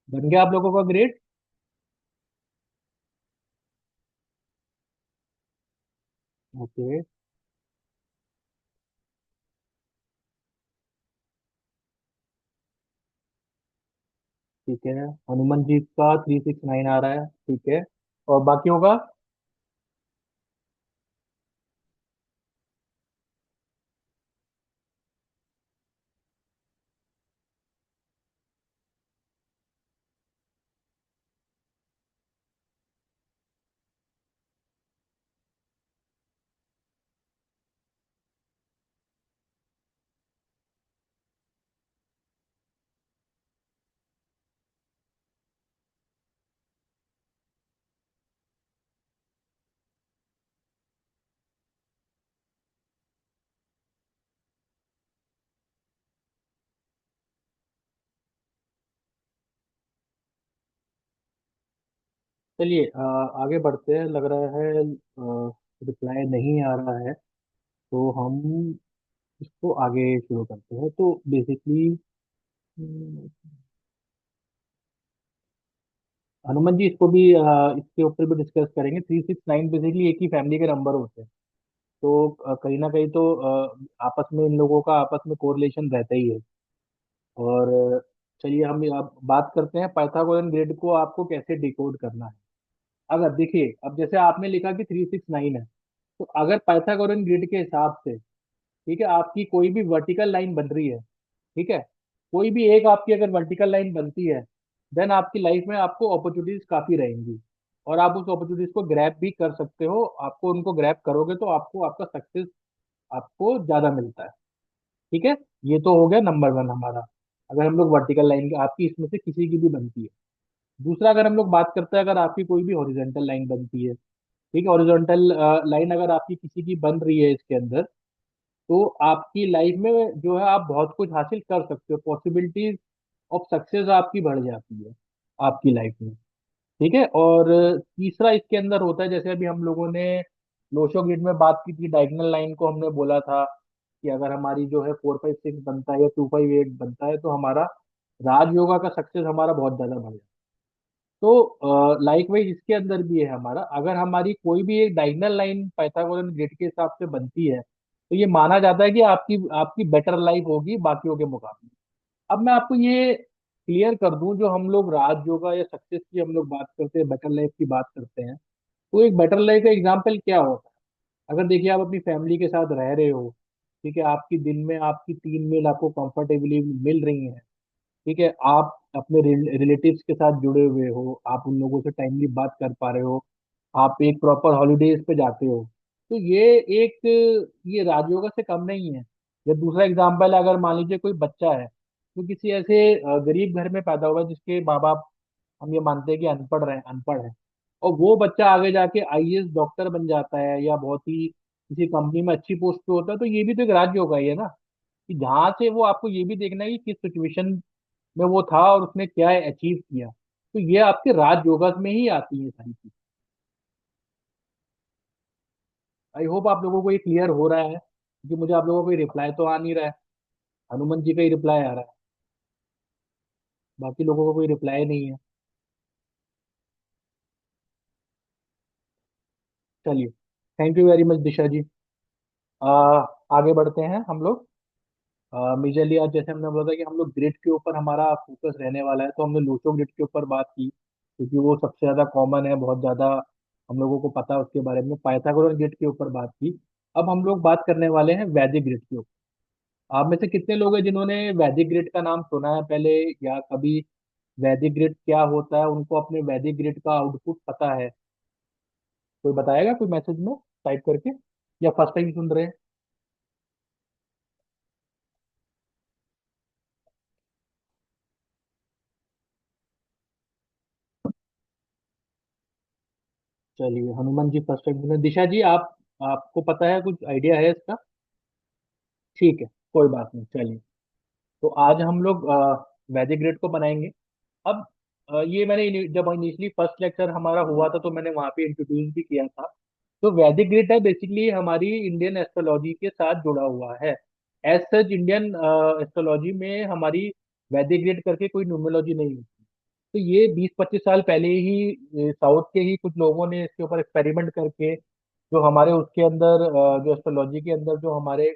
बन गया आप लोगों का ग्रिड? ओके। ठीक है, हनुमान जी का 369 आ रहा है, ठीक है। और बाकी होगा? चलिए आगे बढ़ते हैं। लग रहा है रिप्लाई नहीं आ रहा है, तो हम इसको आगे शुरू करते हैं। तो बेसिकली हनुमान जी, इसको भी इसके ऊपर भी डिस्कस करेंगे। 369 बेसिकली एक ही फैमिली के नंबर होते हैं। तो कहीं ना कहीं तो आपस में इन लोगों का आपस में कोरिलेशन रहता ही है। और चलिए हम अब बात करते हैं पाइथागोरन ग्रिड को आपको कैसे डिकोड करना है। अगर देखिए, अब जैसे आपने लिखा कि 369 है, तो अगर पाइथागोरन ग्रिड के हिसाब से, ठीक है, आपकी कोई भी वर्टिकल लाइन बन रही है, ठीक है, कोई भी एक आपकी अगर वर्टिकल लाइन बनती है, देन आपकी लाइफ में आपको अपॉर्चुनिटीज काफी रहेंगी। और आप उस अपॉर्चुनिटीज को ग्रैब भी कर सकते हो। आपको उनको ग्रैब करोगे तो आपको आपका सक्सेस आपको ज्यादा मिलता है। ठीक है, ये तो हो गया नंबर वन हमारा। अगर हम लोग वर्टिकल लाइन आपकी इसमें से किसी की भी बनती है। दूसरा, अगर हम लोग बात करते हैं, अगर आपकी कोई भी हॉरिजॉन्टल लाइन बनती है, ठीक है, हॉरिजॉन्टल लाइन अगर आपकी किसी की बन रही है इसके अंदर, तो आपकी लाइफ में जो है आप बहुत कुछ हासिल कर सकते हो। पॉसिबिलिटीज ऑफ सक्सेस आपकी बढ़ जाती है आपकी लाइफ में। ठीक है। और तीसरा इसके अंदर होता है, जैसे अभी हम लोगों ने लोशो ग्रिड में बात की थी, डायगोनल लाइन को हमने बोला था कि अगर हमारी जो है 4 5 6 बनता है या 2 5 8 बनता है, तो हमारा राजयोगा का सक्सेस हमारा बहुत ज्यादा बढ़ जाता है। तो लाइक वाइज इसके अंदर भी है हमारा, अगर हमारी कोई भी एक डायगोनल लाइन पाइथागोरन ग्रिड के हिसाब से बनती है, तो ये माना जाता है कि आपकी आपकी बेटर लाइफ होगी बाकियों के मुकाबले। अब मैं आपको ये क्लियर कर दूं, जो हम लोग राजयोगा या सक्सेस की हम लोग बात करते हैं, बेटर लाइफ की बात करते हैं, तो एक बेटर लाइफ का एग्जाम्पल क्या होता है? अगर देखिए, आप अपनी फैमिली के साथ रह रहे हो, ठीक है, आपकी दिन में आपकी 3 मील आपको कंफर्टेबली मिल रही हैं, ठीक है, आप अपने रिलेटिव्स के साथ जुड़े हुए हो, आप उन लोगों से टाइमली बात कर पा रहे हो, आप एक प्रॉपर हॉलीडेज पे जाते हो, तो ये एक ये राजयोगा से कम नहीं है। या दूसरा एग्जाम्पल, अगर मान लीजिए कोई बच्चा है, तो किसी ऐसे गरीब घर में पैदा हुआ है जिसके माँ बाप हम ये मानते हैं कि अनपढ़ है, और वो बच्चा आगे जाके आईएएस डॉक्टर बन जाता है या बहुत ही किसी कंपनी में अच्छी पोस्ट पे होता है, तो ये भी तो एक राजयोगा ही है ना। कि जहाँ से वो, आपको ये भी देखना है कि किस सिचुएशन में वो था और उसने क्या अचीव किया। तो ये आपके राजयोगा में ही आती है सारी चीज। आई होप आप लोगों को ये क्लियर हो रहा है, क्योंकि मुझे आप लोगों को रिप्लाई तो आ नहीं रहा है। हनुमान जी का ही रिप्लाई आ रहा है, बाकी लोगों को कोई रिप्लाई नहीं है। चलिए, थैंक यू वेरी मच दिशा जी। आ, आगे बढ़ते हैं हम लोग। मेजरली आज जैसे हमने बोला था कि हम लोग ग्रिड के ऊपर हमारा फोकस रहने वाला है, तो हमने लोचो ग्रिड के ऊपर बात की क्योंकि वो सबसे ज्यादा कॉमन है, बहुत ज्यादा हम लोगों को पता है उसके बारे में। पाइथागोरस ग्रिड के ऊपर बात की। अब हम लोग बात करने वाले हैं वैदिक ग्रिड के ऊपर। आप में से कितने लोग हैं जिन्होंने वैदिक ग्रिड का नाम सुना है पहले, या कभी वैदिक ग्रिड क्या होता है उनको अपने वैदिक ग्रिड का आउटपुट पता है? कोई बताएगा, कोई मैसेज में टाइप करके, या फर्स्ट टाइम सुन रहे हैं? चलिए, हनुमान जी फर्स्ट टाइम सुन रहे हैं। दिशा जी, आप आपको पता है, कुछ आइडिया है इसका? ठीक है, कोई बात नहीं, चलिए। तो आज हम लोग वैदिक ग्रिड को बनाएंगे। अब ये मैंने जब इनिशियली फर्स्ट लेक्चर हमारा हुआ था तो मैंने वहाँ पे इंट्रोड्यूस भी किया था। तो वैदिक ग्रिड है बेसिकली हमारी इंडियन एस्ट्रोलॉजी के साथ जुड़ा हुआ है। एज सच इंडियन एस्ट्रोलॉजी में हमारी वैदिक ग्रिड करके कोई न्यूमरोलॉजी नहीं होती। तो ये 20-25 साल पहले ही साउथ के ही कुछ लोगों ने इसके ऊपर एक्सपेरिमेंट करके जो हमारे उसके अंदर जो एस्ट्रोलॉजी के अंदर जो हमारे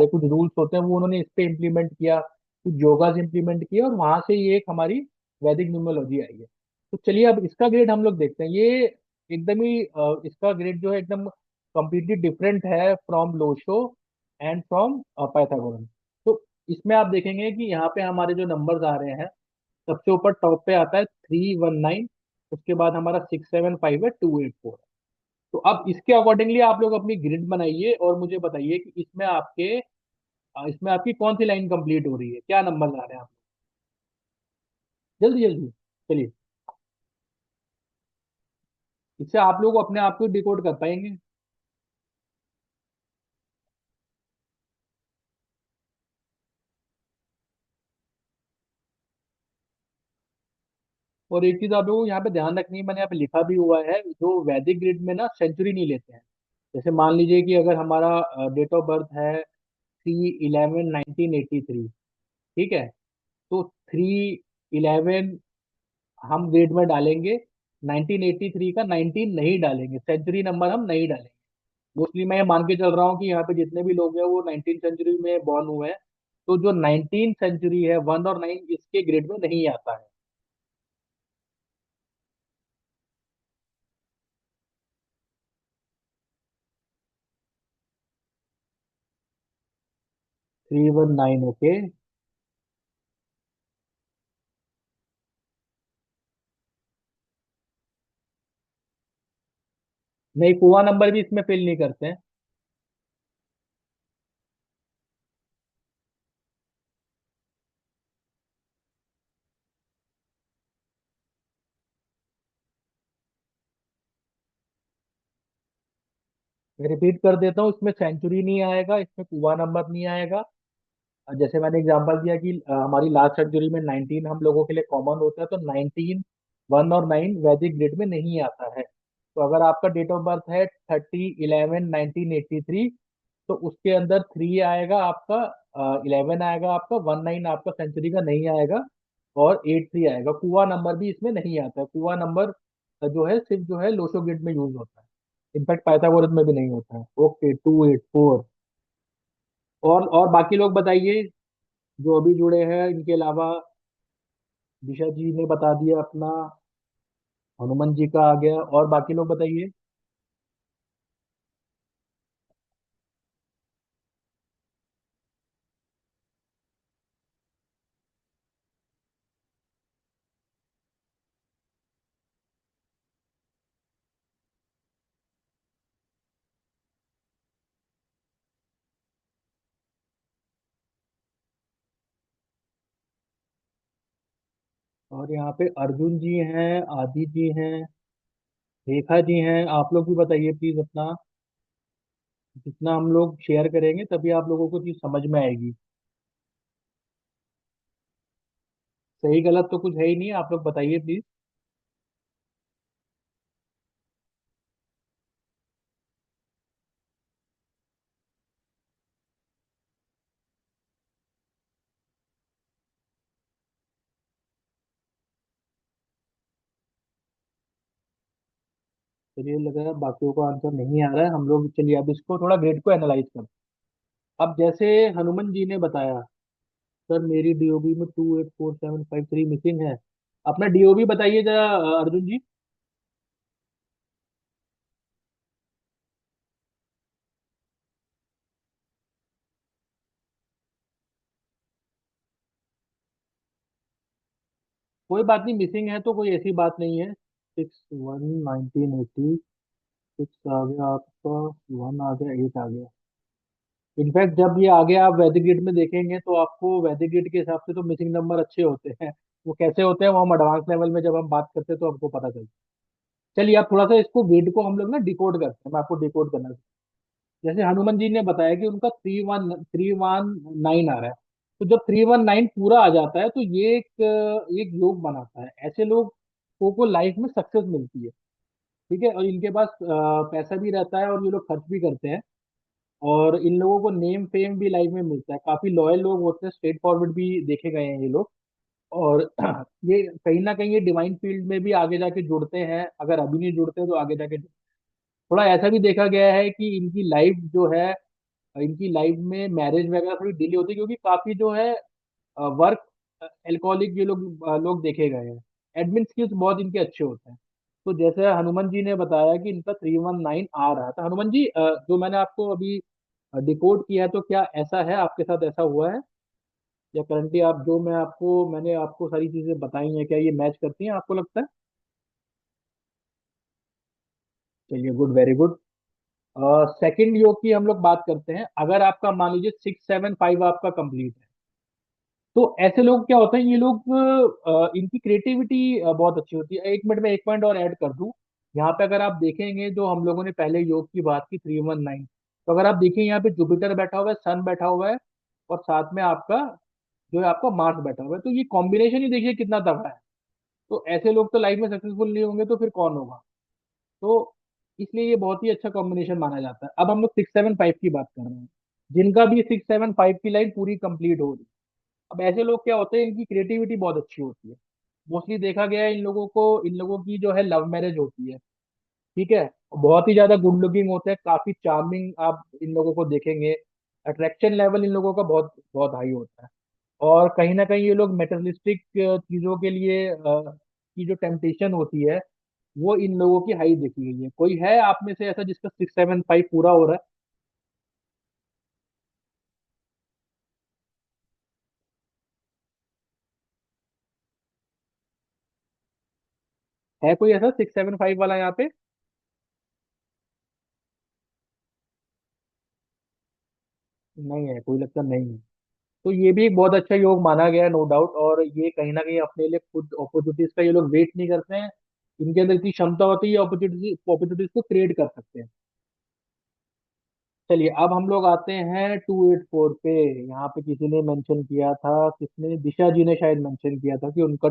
कुछ रूल्स होते हैं वो उन्होंने इस पे इम्प्लीमेंट किया, कुछ योगाज इम्प्लीमेंट किया, और वहां से ये एक हमारी वैदिक न्यूमरोलॉजी आई है। तो चलिए अब इसका ग्रेड हम लोग देखते हैं। ये एकदम ही इसका ग्रेड जो है एकदम कम्प्लीटली डिफरेंट है from Lo Shu and from Pythagoras. तो इसमें आप देखेंगे कि यहाँ पे हमारे जो नंबर्स आ रहे हैं, सबसे ऊपर टॉप पे आता है 319। उसके बाद हमारा 675 है, 284। तो अब इसके अकॉर्डिंगली आप लोग अपनी ग्रिड बनाइए और मुझे बताइए कि इसमें आपकी कौन सी लाइन कंप्लीट हो रही है, क्या नंबर आ रहे हैं आप? जल्दी जल्दी, चलिए। इससे आप लोग अपने आप को डिकोड कर पाएंगे। और एक चीज आप लोगों को यहाँ पे ध्यान रखनी है, मैंने यहाँ पे लिखा भी हुआ है, जो वैदिक ग्रिड में ना सेंचुरी नहीं लेते हैं। जैसे मान लीजिए कि अगर हमारा डेट ऑफ बर्थ है 3/11/1983, ठीक है? तो 3/11 हम ग्रेड में डालेंगे, 1983 का 19 नहीं डालेंगे, सेंचुरी नंबर हम नहीं डालेंगे। मोस्टली मैं ये मान के चल रहा हूँ कि यहाँ पे जितने भी लोग हैं वो 19 सेंचुरी में बॉर्न हुए हैं। तो जो 19 सेंचुरी है, 1 और 9 इसके ग्रेड में नहीं आता है। 319, ओके। नहीं, कुआ नंबर भी इसमें फिल नहीं करते हैं। मैं रिपीट कर देता हूँ, इसमें सेंचुरी नहीं आएगा, इसमें कुआ नंबर नहीं आएगा। जैसे मैंने एग्जांपल दिया कि हमारी लास्ट सर्जरी में 19 हम लोगों के लिए कॉमन होता है, तो 19, 1 और 9 वैदिक ग्रिड में नहीं आता है। तो अगर आपका डेट ऑफ बर्थ है 30/11/1983, तो उसके अंदर 3 आएगा आपका, 11 आएगा आपका, 1 9 आपका सेंचुरी का नहीं आएगा, और 8 3 आएगा। कुआ नंबर भी इसमें नहीं आता है। कुआ नंबर जो है सिर्फ जो है लोशो ग्रिड में यूज होता है। इनफैक्ट पाइथागोरस में भी नहीं होता है। ओके, 284। और बाकी लोग बताइए जो अभी जुड़े हैं इनके अलावा। दिशा जी ने बता दिया अपना, हनुमान जी का आ गया, और बाकी लोग बताइए। और यहाँ पे अर्जुन जी हैं, आदि जी हैं, रेखा जी हैं। आप लोग भी बताइए प्लीज अपना। जितना हम लोग शेयर करेंगे तभी आप लोगों को चीज समझ में आएगी। सही गलत तो कुछ है ही नहीं, आप लोग बताइए प्लीज। चलिए, लग रहा है बाकियों को आंसर नहीं आ रहा है। हम लोग चलिए अब इसको थोड़ा ग्रेड को एनालाइज करते हैं। अब जैसे हनुमान जी ने बताया, सर मेरी डीओबी में 284,753 मिसिंग है। अपना डीओबी बताइए जरा अर्जुन जी। कोई बात नहीं, मिसिंग है तो कोई ऐसी बात नहीं है। 61 1980, 6 आ गया आपका, 1 आ गया, 8 आ गया। इनफैक्ट जब ये आगे आप वैदिक गीट में देखेंगे तो आपको वैदिक गीट के हिसाब से तो मिसिंग नंबर अच्छे होते हैं। वो कैसे होते हैं वो हम एडवांस लेवल में जब हम बात करते हैं तो हमको पता चलता है। चलिए अब थोड़ा सा इसको गेट को हम लोग ना डिकोड करते हैं, मैं आपको डिकोड करना। जैसे हनुमान जी ने बताया कि उनका 319 आ रहा है। तो जब 319 पूरा आ जाता है तो ये एक योग बनाता है। ऐसे लोग को लाइफ में सक्सेस मिलती है। ठीक है, और इनके पास पैसा भी रहता है और ये लोग खर्च भी करते हैं। और इन लोगों को नेम फेम भी लाइफ में मिलता है, काफी लॉयल लोग होते हैं, स्ट्रेट फॉरवर्ड भी देखे गए हैं ये लोग। और ये कहीं ना कहीं ये डिवाइन फील्ड में भी आगे जाके जुड़ते हैं, अगर अभी नहीं जुड़ते तो आगे जाके। थोड़ा ऐसा भी देखा गया है कि इनकी लाइफ जो है, इनकी लाइफ में मैरिज वगैरह थोड़ी डिले होती है, क्योंकि काफी जो है वर्क एल्कोहलिक ये लोग देखे गए हैं। एडमिन स्किल्स बहुत इनके अच्छे होते हैं। तो जैसे हनुमान जी ने बताया कि इनका 319 आ रहा था। हनुमान जी जो मैंने आपको अभी डिकोड किया है, तो क्या ऐसा है आपके साथ, ऐसा हुआ है? या करंटली आप जो मैंने आपको सारी चीजें बताई हैं, क्या ये मैच करती हैं आपको लगता है? चलिए, गुड, वेरी गुड। सेकंड योग की हम लोग बात करते हैं। अगर आपका मान लीजिए 6 7 5 आपका कंप्लीट है, तो ऐसे लोग क्या होते हैं, ये लोग इनकी क्रिएटिविटी बहुत अच्छी होती है। 1 मिनट में एक पॉइंट और ऐड कर दूं। यहाँ पे अगर आप देखेंगे, जो हम लोगों ने पहले योग की बात की 319, तो अगर आप देखिए यहाँ पे जुपिटर बैठा हुआ है, सन बैठा हुआ है, और साथ में आपका जो है आपका मार्स बैठा हुआ है, तो ये कॉम्बिनेशन ही देखिए कितना तगड़ा है। तो ऐसे लोग तो लाइफ में सक्सेसफुल नहीं होंगे तो फिर कौन होगा? तो इसलिए ये बहुत ही अच्छा कॉम्बिनेशन माना जाता है। अब हम लोग 6 7 5 की बात कर रहे हैं, जिनका भी 6 7 5 की लाइन पूरी कंप्लीट हो रही है। अब ऐसे लोग क्या होते हैं, इनकी क्रिएटिविटी बहुत अच्छी होती है। मोस्टली देखा गया है इन लोगों की जो है लव मैरिज होती है। ठीक है, बहुत ही ज्यादा गुड लुकिंग होते हैं, काफी चार्मिंग आप इन लोगों को देखेंगे। अट्रैक्शन लेवल इन लोगों का बहुत बहुत हाई होता है। और कहीं ना कहीं ये लोग मेटरलिस्टिक चीजों के लिए की जो टेम्पटेशन होती है, वो इन लोगों की हाई देखी गई है। कोई है आप में से ऐसा जिसका 6 7 5 पूरा हो रहा है कोई ऐसा 6 7 5 वाला यहाँ पे? नहीं है, कोई लगता नहीं है। तो ये भी एक बहुत अच्छा योग माना गया है, नो डाउट। और ये कहीं ना कहीं अपने लिए खुद अपॉर्चुनिटीज का ये लोग वेट नहीं करते हैं। इनके अंदर इतनी क्षमता होती है, अपॉर्चुनिटीज को क्रिएट कर सकते हैं। चलिए अब हम लोग आते हैं 284 पे। यहाँ पे किसी ने मेंशन किया था, किसने, दिशा जी ने शायद मेंशन किया था कि उनका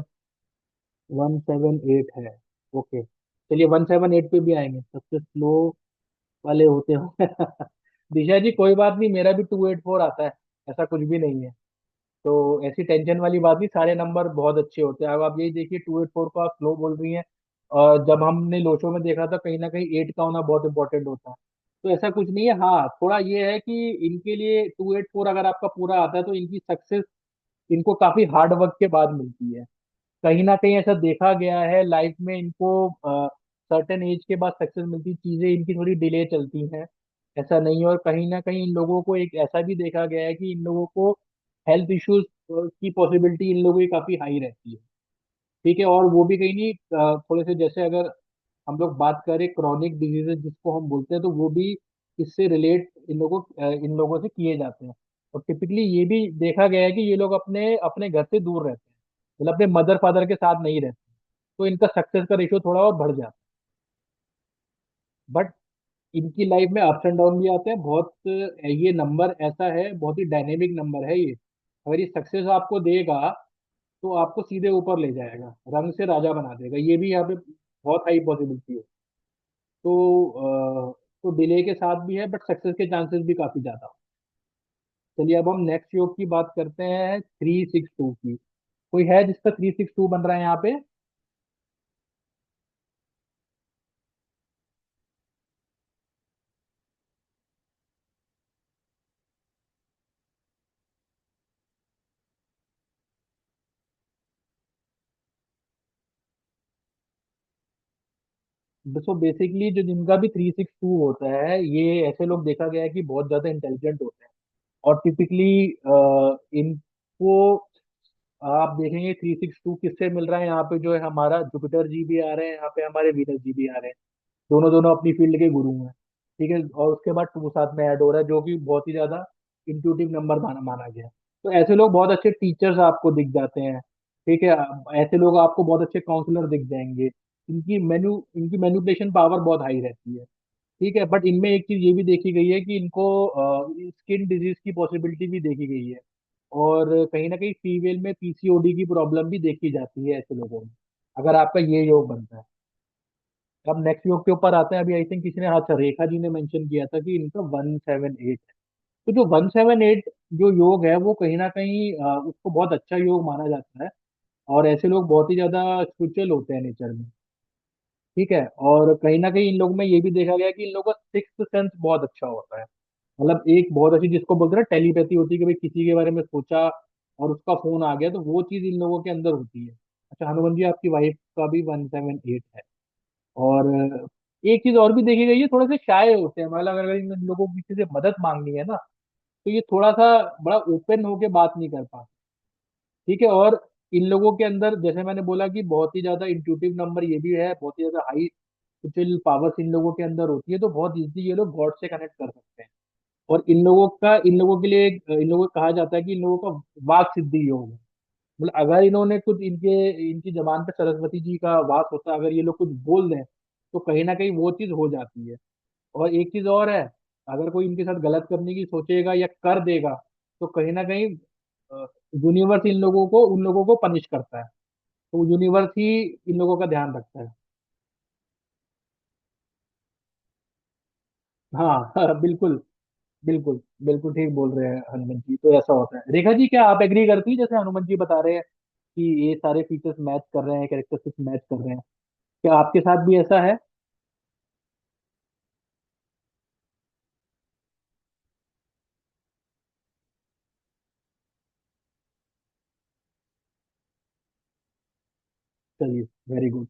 178 है। ओके, चलिए 178 पे भी आएंगे, सबसे स्लो वाले होते हैं। दिशा जी कोई बात नहीं, मेरा भी 284 आता है, ऐसा कुछ भी नहीं है। तो ऐसी टेंशन वाली बात नहीं, सारे नंबर बहुत अच्छे होते हैं। अब आप यही देखिए 284 को आप स्लो बोल रही हैं, और जब हमने लोचो में देखा था कहीं ना कहीं 8 का होना बहुत इंपॉर्टेंट होता है। तो ऐसा कुछ नहीं है। हाँ, थोड़ा ये है कि इनके लिए 284 अगर आपका पूरा आता है तो इनकी सक्सेस इनको काफी हार्ड वर्क के बाद मिलती है। कहीं ना कहीं ऐसा देखा गया है लाइफ में, इनको सर्टेन एज के बाद सक्सेस मिलती, चीजें इनकी थोड़ी डिले चलती हैं। ऐसा नहीं है। और कहीं ना कहीं इन लोगों को एक ऐसा भी देखा गया है कि इन लोगों को हेल्थ इश्यूज की पॉसिबिलिटी इन लोगों की काफी हाई रहती है। ठीक है, और वो भी कहीं नहीं थोड़े से, जैसे अगर हम लोग बात करें क्रॉनिक डिजीजेज जिसको हम बोलते हैं, तो वो भी इससे रिलेट इन लोगों से किए जाते हैं। और टिपिकली ये भी देखा गया है कि ये लोग अपने अपने घर से दूर रहते हैं, मतलब अपने मदर फादर के साथ नहीं रहते। तो इनका सक्सेस का रेशियो थोड़ा और बढ़ जाता है। बट इनकी लाइफ में अप्स एंड डाउन भी आते हैं बहुत। ये नंबर ऐसा है, बहुत ही डायनेमिक नंबर है ये। अगर ये सक्सेस आपको देगा तो आपको सीधे ऊपर ले जाएगा, रंग से राजा बना देगा। ये भी यहाँ पे बहुत हाई पॉसिबिलिटी है। तो डिले के साथ भी है, बट सक्सेस के चांसेस भी काफी ज्यादा। चलिए अब हम नेक्स्ट योग की बात करते हैं, 362 की। कोई है जिसका 362 बन रहा है यहाँ पे? सो बेसिकली जो जिनका भी 362 होता है, ये ऐसे लोग देखा गया है कि बहुत ज्यादा इंटेलिजेंट होते हैं। और टिपिकली इनको आप देखेंगे 362 किससे मिल रहा है, यहाँ पे जो है हमारा जुपिटर जी भी आ रहे हैं, यहाँ पे हमारे वीनस जी भी आ रहे हैं। दोनों दोनों अपनी फील्ड के गुरु हैं। ठीक है, और उसके बाद टू साथ में ऐड हो रहा है, जो कि बहुत ही ज्यादा इंट्यूटिव नंबर माना माना गया है। तो ऐसे लोग बहुत अच्छे टीचर्स आपको दिख जाते हैं। ठीक है, ऐसे लोग आपको बहुत अच्छे काउंसलर दिख जाएंगे। इनकी मैनिपुलेशन पावर बहुत हाई रहती है। ठीक है, बट इनमें एक चीज ये भी देखी गई है कि इनको स्किन डिजीज की पॉसिबिलिटी भी देखी गई है। और कहीं ना कहीं फीमेल में पीसीओडी की प्रॉब्लम भी देखी जाती है ऐसे लोगों में, अगर आपका ये योग बनता है। अब नेक्स्ट योग के ऊपर आते हैं। अभी आई थिंक किसी ने, हाँ अच्छा, रेखा जी ने मेंशन किया था कि इनका 178। तो जो 178 जो योग है वो कहीं ना कहीं उसको बहुत अच्छा योग माना जाता है। और ऐसे लोग बहुत ही ज्यादा स्पिरिचुअल होते हैं नेचर में। ठीक है, और कहीं ना कहीं इन लोगों में ये भी देखा गया है कि इन लोगों का सिक्स्थ सेंस बहुत अच्छा होता है। मतलब एक बहुत अच्छी जिसको बोलते हैं ना टेलीपैथी होती है, कि भाई किसी के बारे में सोचा और उसका फोन आ गया, तो वो चीज इन लोगों के अंदर होती है। अच्छा हनुमान जी, आपकी वाइफ का भी 178 है। और एक चीज और भी देखी गई है, थोड़े से शाय होते हैं। मतलब अगर इन लोगों को किसी से मदद मांगनी है ना, तो ये थोड़ा सा बड़ा ओपन होके बात नहीं कर पाते। ठीक है, और इन लोगों के अंदर जैसे मैंने बोला कि बहुत ही ज्यादा इंट्यूटिव नंबर ये भी है, बहुत ही ज्यादा हाई स्पिरिचुअल पावर्स इन लोगों के अंदर होती है, तो बहुत इजीली ये लोग गॉड से कनेक्ट कर सकते हैं। और इन लोगों के लिए इन लोगों को कहा जाता है कि इन लोगों का वाक सिद्धि योग है। मतलब अगर इन्होंने कुछ इनकी जबान पे सरस्वती जी का वास होता है, अगर ये लोग कुछ बोल दें तो कहीं ना कहीं वो चीज हो जाती है। और एक चीज और है, अगर कोई इनके साथ गलत करने की सोचेगा या कर देगा, तो कहीं ना कहीं यूनिवर्स इन लोगों को उन लोगों को पनिश करता है। तो यूनिवर्स ही इन लोगों का ध्यान रखता है। हाँ हाँ, बिल्कुल बिल्कुल बिल्कुल ठीक बोल रहे हैं हनुमान जी। तो ऐसा होता है। रेखा जी, क्या आप एग्री करती है जैसे हनुमान जी बता रहे हैं कि ये सारे फीचर्स मैच कर रहे हैं, कैरेक्टरिस्टिक्स मैच कर रहे हैं? क्या आपके साथ भी ऐसा है? चलिए, वेरी गुड।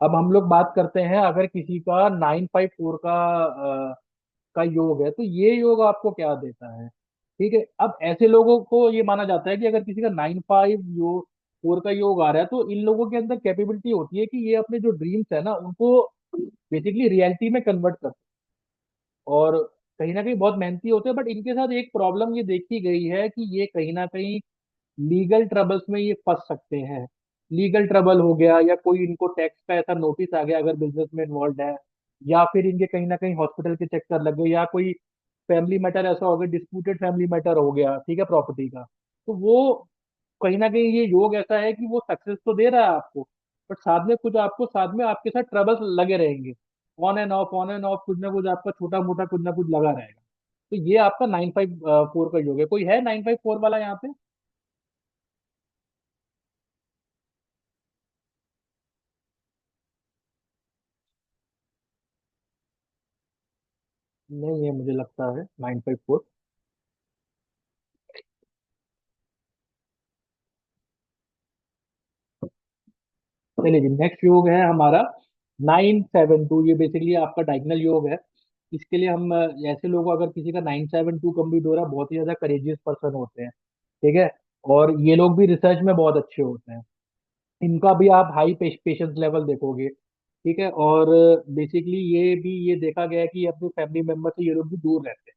अब हम लोग बात करते हैं, अगर किसी का 954 का योग है, तो ये योग आपको क्या देता है? ठीक है, अब ऐसे लोगों को ये माना जाता है कि अगर किसी का 95 4 का योग आ रहा है, तो इन लोगों के अंदर कैपेबिलिटी होती है कि ये अपने जो ड्रीम्स है ना उनको बेसिकली रियलिटी में कन्वर्ट कर। और कहीं ना कहीं बहुत मेहनती होते हैं, बट इनके साथ एक प्रॉब्लम ये देखी गई है कि ये कहीं ना कहीं लीगल ट्रबल्स में ये फंस सकते हैं। लीगल ट्रबल हो गया, या कोई इनको टैक्स का ऐसा नोटिस आ गया अगर बिजनेस में इन्वॉल्व है, या फिर इनके कहीं ना कहीं हॉस्पिटल के चक्कर लग गए, या कोई फैमिली मैटर ऐसा हो गया, डिस्प्यूटेड फैमिली मैटर हो गया, ठीक है, प्रॉपर्टी का। तो वो कहीं ना कहीं ये योग ऐसा है कि वो सक्सेस तो दे रहा है आपको, बट साथ में कुछ आपको साथ में आपके साथ ट्रबल्स लगे रहेंगे। ऑन एंड ऑफ कुछ ना कुछ आपका छोटा मोटा कुछ ना कुछ लगा रहेगा। तो ये आपका 954 का योग है। कोई है 954 वाला यहाँ पे? नहीं है, मुझे लगता है 954। चलिए जी, नेक्स्ट योग है हमारा 972। ये बेसिकली आपका डायगनल योग है। इसके लिए हम ऐसे लोग, अगर किसी का 972 कंप्लीट हो रहा है, बहुत ही ज्यादा करेजियस पर्सन होते हैं। ठीक है, और ये लोग भी रिसर्च में बहुत अच्छे होते हैं। इनका भी आप हाई पेशेंस लेवल देखोगे। ठीक है, और बेसिकली ये देखा गया है कि अपने फैमिली मेंबर से ये लोग भी दूर रहते हैं।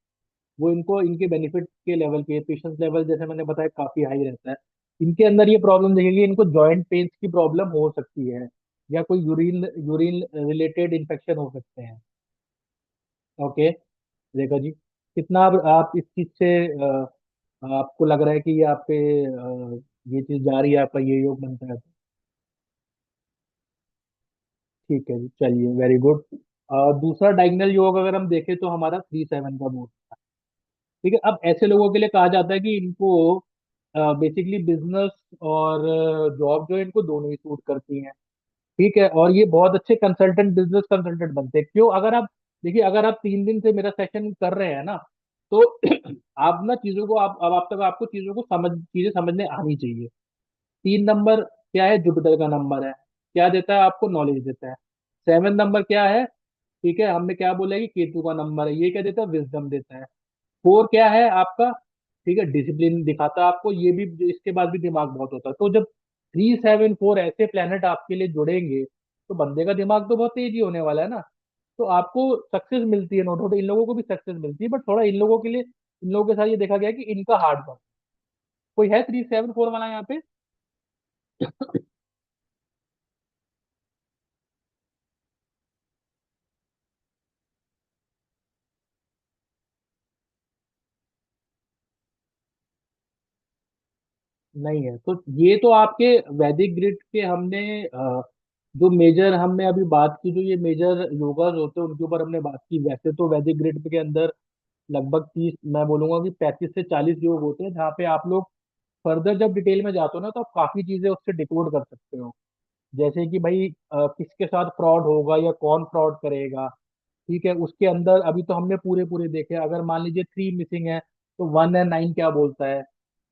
वो इनको इनके बेनिफिट के लेवल के पेशेंस लेवल, जैसे मैंने बताया, काफी हाई रहता है। इनके अंदर ये प्रॉब्लम देखेगी, इनको जॉइंट पेन्स की प्रॉब्लम हो सकती है, या कोई यूरिन यूरिन रिलेटेड इन्फेक्शन हो सकते हैं। ओके, रेखा जी, कितना आप इस चीज से आपको लग रहा है कि ये आप पे ये चीज जा रही है, आपका ये योग बनता है? ठीक है जी, चलिए, वेरी गुड। दूसरा डायगनल योग अगर हम देखें तो हमारा 37 का मोड। ठीक है, अब ऐसे लोगों के लिए कहा जाता है कि इनको बेसिकली बिजनेस और जॉब जो है, इनको दोनों ही सूट करती हैं। ठीक है, और ये बहुत अच्छे कंसल्टेंट, बिजनेस कंसल्टेंट बनते हैं। क्यों? अगर आप देखिए, अगर आप 3 दिन से मेरा सेशन कर रहे हैं ना, तो आप ना चीजों को, आप अब आप तक आपको चीजें समझने आनी चाहिए। 3 नंबर क्या है? जुपिटर का नंबर है। क्या देता है आपको? नॉलेज देता है। सेवन नंबर क्या है? ठीक है, हमने क्या बोला कि केतु का नंबर है, ये क्या देता है? विजडम देता है। फोर क्या है आपका? ठीक है, डिसिप्लिन दिखाता है आपको, ये भी इसके बाद भी दिमाग बहुत होता है। तो जब 3 7 4 ऐसे प्लेनेट आपके लिए जुड़ेंगे तो बंदे का दिमाग तो बहुत तेजी होने वाला है ना। तो आपको सक्सेस मिलती है, नो डाउट इन लोगों को भी सक्सेस मिलती है, बट थोड़ा इन लोगों के लिए, इन लोगों के साथ ये देखा गया कि इनका हार्ड वर्क। कोई है 3 7 4 वाला यहाँ पे? नहीं है तो ये तो आपके वैदिक ग्रिड के हमने जो मेजर हमने अभी बात की, जो ये मेजर योगास होते हैं उनके ऊपर हमने बात की। वैसे तो वैदिक ग्रिड के अंदर लगभग 30, मैं बोलूंगा कि 35 से 40 योग होते हैं, जहाँ पे आप लोग फर्दर जब डिटेल में जाते हो ना तो आप काफी चीजें उससे डिकोड कर सकते हो। जैसे कि भाई किसके साथ फ्रॉड होगा या कौन फ्रॉड करेगा। ठीक है, उसके अंदर अभी तो हमने पूरे पूरे देखे। अगर मान लीजिए 3 मिसिंग है तो 1 एंड 9 क्या बोलता है?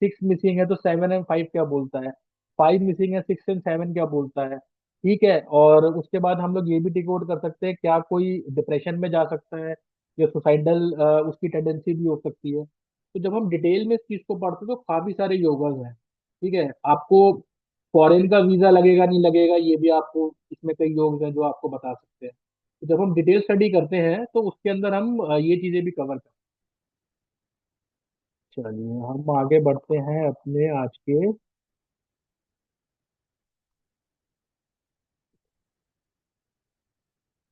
6 मिसिंग है तो 7 एंड 5 क्या बोलता है? 5 मिसिंग है, 6 एंड 7 क्या बोलता है? ठीक है, और उसके बाद हम लोग ये भी डिकोड कर सकते हैं क्या कोई डिप्रेशन में जा सकता है या सुसाइडल उसकी टेंडेंसी भी हो सकती है। तो जब हम डिटेल में इस चीज को पढ़ते हैं तो काफी सारे योगाज हैं। ठीक है, आपको फॉरेन का वीजा लगेगा नहीं लगेगा ये भी आपको इसमें कई योग हैं जो आपको बता सकते हैं। तो जब हम डिटेल स्टडी करते हैं तो उसके अंदर हम ये चीजें भी कवर करते हैं। चलिए हम आगे बढ़ते हैं अपने आज के।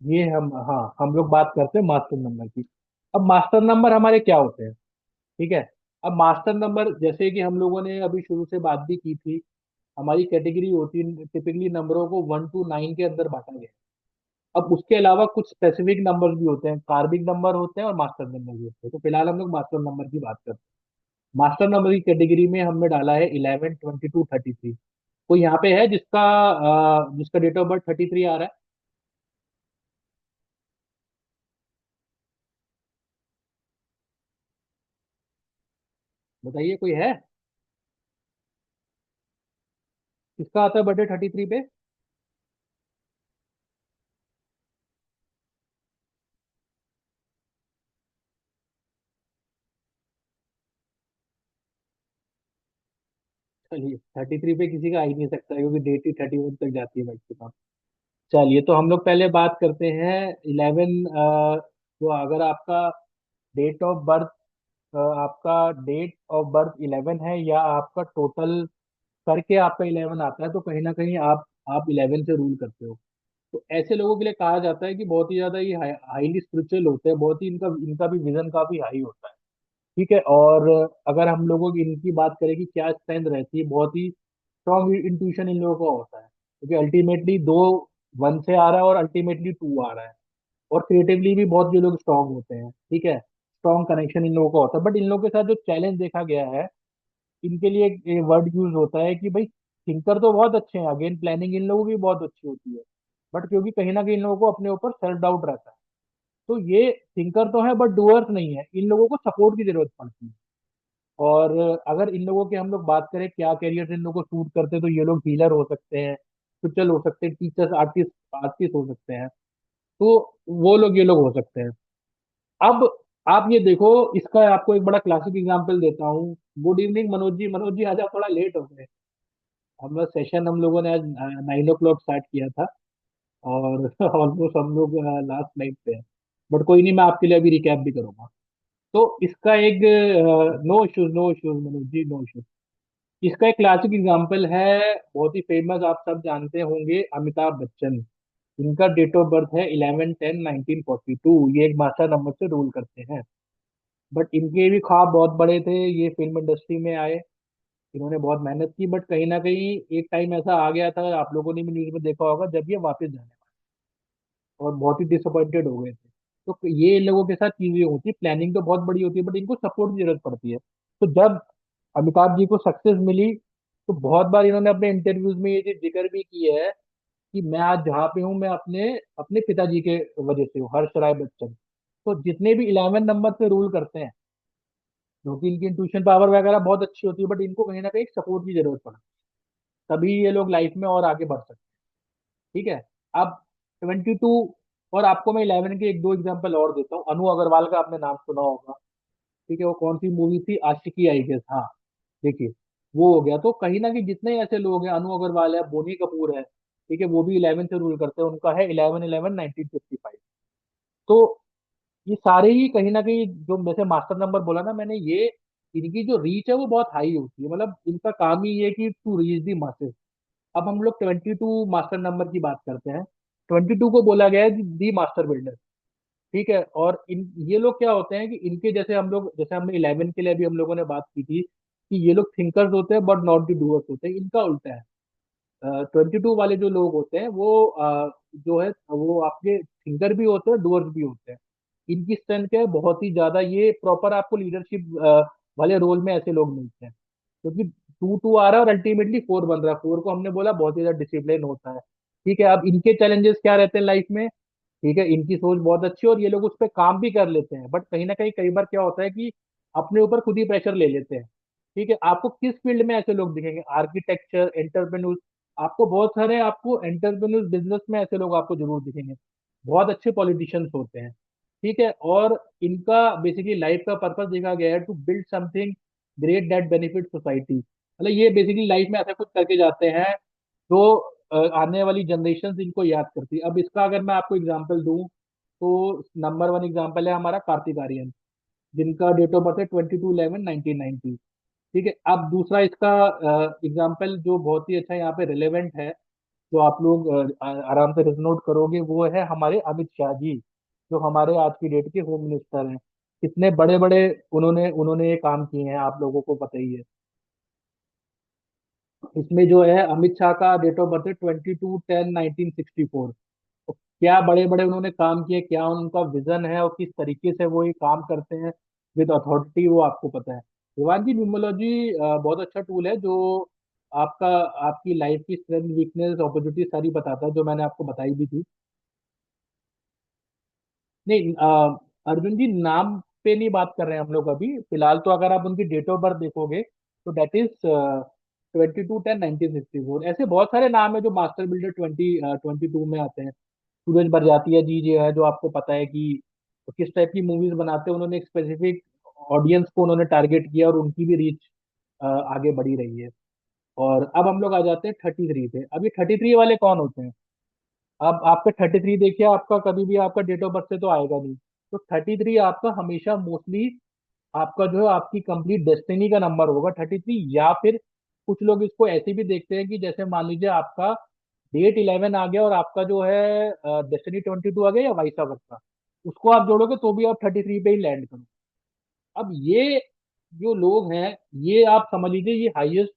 ये हम, हाँ, हम लोग बात करते हैं मास्टर नंबर की। अब मास्टर नंबर हमारे क्या होते हैं? ठीक है, अब मास्टर नंबर जैसे कि हम लोगों ने अभी शुरू से बात भी की थी, हमारी कैटेगरी होती है टिपिकली नंबरों को 1 to 9 के अंदर बांटा गया है। अब उसके अलावा कुछ स्पेसिफिक नंबर भी होते हैं, कार्बिक नंबर होते हैं और मास्टर नंबर भी होते हैं। तो फिलहाल हम लोग मास्टर नंबर की बात करते हैं। मास्टर नंबर की कैटेगरी में हमने डाला है 11 22 33। कोई यहाँ पे है जिसका जिसका डेट ऑफ बर्थ 33 आ रहा है? बताइए, कोई है? किसका आता है बर्थडे 33 पे? चलिए, 33 पे किसी का आ ही नहीं सकता क्योंकि डेट ही 31 तक जाती है मैक्सिमम। चलिए, तो हम लोग पहले बात करते हैं 11। जो अगर आपका डेट ऑफ बर्थ, आपका डेट ऑफ बर्थ 11 है या आपका टोटल करके आपका 11 आता है तो कहीं ना कहीं आप 11 से रूल करते हो। तो ऐसे लोगों के लिए कहा जाता है कि बहुत ही ज्यादा ये हाईली स्पिरिचुअल होते हैं, बहुत ही इनका इनका भी विजन काफी हाई होता है। ठीक है, और अगर हम लोगों की इनकी बात करें कि क्या स्ट्रेंथ रहती है, बहुत ही स्ट्रॉन्ग इंट्यूशन इन लोगों का होता है, क्योंकि अल्टीमेटली दो 1 से आ रहा है और अल्टीमेटली 2 आ रहा है। और क्रिएटिवली भी बहुत ये लोग स्ट्रांग होते हैं। ठीक है, स्ट्रॉन्ग कनेक्शन इन लोगों का होता है। बट इन लोगों के साथ जो चैलेंज देखा गया है, इनके लिए एक वर्ड यूज होता है कि भाई थिंकर तो बहुत अच्छे हैं, अगेन प्लानिंग इन लोगों की बहुत अच्छी होती है, बट क्योंकि कहीं ना कहीं इन लोगों को अपने ऊपर सेल्फ डाउट रहता है। तो ये थिंकर तो है बट डूअर्स नहीं है, इन लोगों को सपोर्ट की जरूरत पड़ती है। और अगर इन लोगों की हम लोग बात करें क्या कैरियर इन लोगों को सूट करते हैं, तो ये लोग हीलर हो सकते हैं, स्पिरिचुअल हो सकते हैं, टीचर्स, आर्टिस्ट आर्टिस्ट हो सकते हैं। तो वो लोग ये लोग हो सकते हैं। अब आप ये देखो, इसका आपको एक बड़ा क्लासिक एग्जांपल देता हूँ। Good evening Manoj ji. मनोज जी आज आप थोड़ा लेट हो गए। हम लोगों ने आज 9 o'clock स्टार्ट किया था और ऑलमोस्ट हम लोग लास्ट नाइट पे हैं। बट कोई नहीं, मैं आपके लिए अभी रिकैप भी करूंगा। तो इसका एक, no issues no issues Manoj ji, no issues. इसका एक क्लासिक एग्जांपल है, बहुत ही फेमस, आप सब जानते होंगे, अमिताभ बच्चन। इनका डेट ऑफ बर्थ है 11 10 1942। ये एक मास्टर नंबर से रूल करते हैं। बट इनके भी ख्वाब बहुत बड़े थे, ये फिल्म इंडस्ट्री में आए, इन्होंने बहुत मेहनत की, बट कहीं ना कहीं एक टाइम ऐसा आ गया था, आप लोगों ने भी न्यूज में देखा होगा, जब ये वापस जाने वाले और बहुत ही डिसअपॉइंटेड हो गए थे। तो ये इन लोगों के साथ चीजें होती है, प्लानिंग तो बहुत बड़ी होती है बट इनको सपोर्ट की जरूरत पड़ती है। तो जब अमिताभ जी को सक्सेस मिली तो बहुत बार इन्होंने अपने इंटरव्यूज में ये चीज जिक्र भी की है कि मैं आज जहाँ पे हूँ, मैं अपने अपने पिताजी के वजह से हूँ, हर्ष राय बच्चन। तो जितने भी 11 नंबर पे रूल करते हैं, क्योंकि इनकी इंट्यूशन पावर वगैरह बहुत अच्छी होती है, बट इनको कहीं ना कहीं सपोर्ट की जरूरत पड़ती है, तभी ये लोग लाइफ में और आगे बढ़ सकते हैं। ठीक है, अब 22। और आपको मैं 11 के एक दो एग्जांपल और देता हूँ। अनु अग्रवाल का आपने नाम सुना होगा, ठीक है, वो कौन सी मूवी थी, आशिकी आई गेस, हाँ। देखिए, वो हो गया। तो कहीं ना कहीं जितने ऐसे लोग हैं, अनु अग्रवाल है, बोनी कपूर है, ठीक है, वो भी 11 से रूल करते हैं, उनका है 11/11/1955। तो ये सारे ही कहीं ना कहीं, जो जैसे मास्टर नंबर बोला ना मैंने, ये इनकी जो रीच है वो बहुत हाई होती है, मतलब इनका काम ही ये है कि टू रीच दी मासेस। अब हम लोग 22 मास्टर नंबर की बात करते हैं। 22 को बोला गया है दी मास्टर बिल्डर, ठीक है। और इन ये लोग क्या होते हैं कि इनके जैसे हम लोग, जैसे हमने 11 के लिए भी हम लोगों ने बात की थी कि ये लोग थिंकर्स होते हैं बट नॉट द डूअर्स होते हैं, इनका उल्टा है। 22 वाले जो लोग होते हैं वो जो है वो आपके थिंकर भी होते हैं, डूअर्स भी होते हैं। इनकी स्ट्रेंथ क्या है, बहुत ही ज्यादा, ये प्रॉपर आपको लीडरशिप वाले रोल में ऐसे लोग मिलते हैं। क्योंकि 2-2 आ रहा है और अल्टीमेटली 4 बन रहा है। 4 को हमने बोला बहुत ही ज्यादा डिसिप्लिन होता है, ठीक है। अब इनके चैलेंजेस क्या रहते हैं लाइफ में, ठीक है, इनकी सोच बहुत अच्छी है और ये लोग उस पर काम भी कर लेते हैं, बट कहीं ना कहीं कई बार क्या होता है कि अपने ऊपर खुद ही प्रेशर ले लेते हैं, ठीक है। आपको किस फील्ड में ऐसे लोग दिखेंगे, आर्किटेक्चर, एंटरप्रेन्योर, आपको बहुत सारे, आपको एंटरप्रेन्योर बिजनेस में ऐसे लोग आपको जरूर दिखेंगे। बहुत अच्छे पॉलिटिशियंस होते हैं, ठीक है। और इनका बेसिकली लाइफ का पर्पस देखा गया है to build something great that benefit society, मतलब ये बेसिकली लाइफ में ऐसा कुछ करके जाते हैं जो आने वाली जनरेशन इनको याद करती है। अब इसका अगर मैं आपको एग्जांपल दूं, तो नंबर वन एग्जांपल है हमारा कार्तिक आर्यन, जिनका डेट ऑफ बर्थ है 22/11/1990, ठीक है। अब दूसरा इसका एग्जांपल जो बहुत ही अच्छा यहाँ पे रिलेवेंट है, जो आप लोग आराम से नोट करोगे, वो है हमारे अमित शाह जी, जो हमारे आज की डेट के होम मिनिस्टर हैं। कितने बड़े बड़े उन्होंने उन्होंने ये काम किए हैं, आप लोगों को पता ही है। इसमें जो है अमित शाह का डेट ऑफ बर्थ है 22/10/1964। तो क्या बड़े बड़े उन्होंने काम किए, क्या उनका विजन है और किस तरीके से वो ये काम करते हैं विद अथॉरिटी, वो आपको पता है। शिवांगी न्यूमोलॉजी बहुत अच्छा टूल है, जो आपका आपकी लाइफ की स्ट्रेंथ, वीकनेस, अपॉर्चुनिटी सारी बताता है, जो मैंने आपको बताई भी थी। नहीं, अर्जुन जी नाम पे नहीं बात कर रहे हैं हम लोग अभी फिलहाल। तो अगर आप उनकी डेट ऑफ बर्थ देखोगे तो डेट इज 22/10/1964। ऐसे बहुत सारे नाम है जो मास्टर बिल्डर 22 में आते हैं। सूरज बरजातिया जी जो है, जो आपको पता है कि किस टाइप की मूवीज बनाते हैं, उन्होंने एक स्पेसिफिक ऑडियंस को उन्होंने टारगेट किया और उनकी भी रीच आगे बढ़ी रही है। और अब हम लोग आ जाते हैं 33 पे। अब ये 33 वाले कौन होते हैं? अब आपका 33 देखिए, आपका कभी भी आपका डेट ऑफ बर्थ से तो आएगा नहीं। तो 33 आपका हमेशा मोस्टली आपका जो है आपकी कंप्लीट डेस्टिनी का नंबर होगा 33। या फिर कुछ लोग इसको ऐसे भी देखते हैं कि जैसे मान लीजिए आपका डेट 11 आ गया और आपका जो है डेस्टिनी 22 आ गया, या वाइसा वर्सा, उसको आप जोड़ोगे तो भी आप 33 पे ही लैंड करो। अब ये जो लोग हैं, ये आप समझ लीजिए ये highest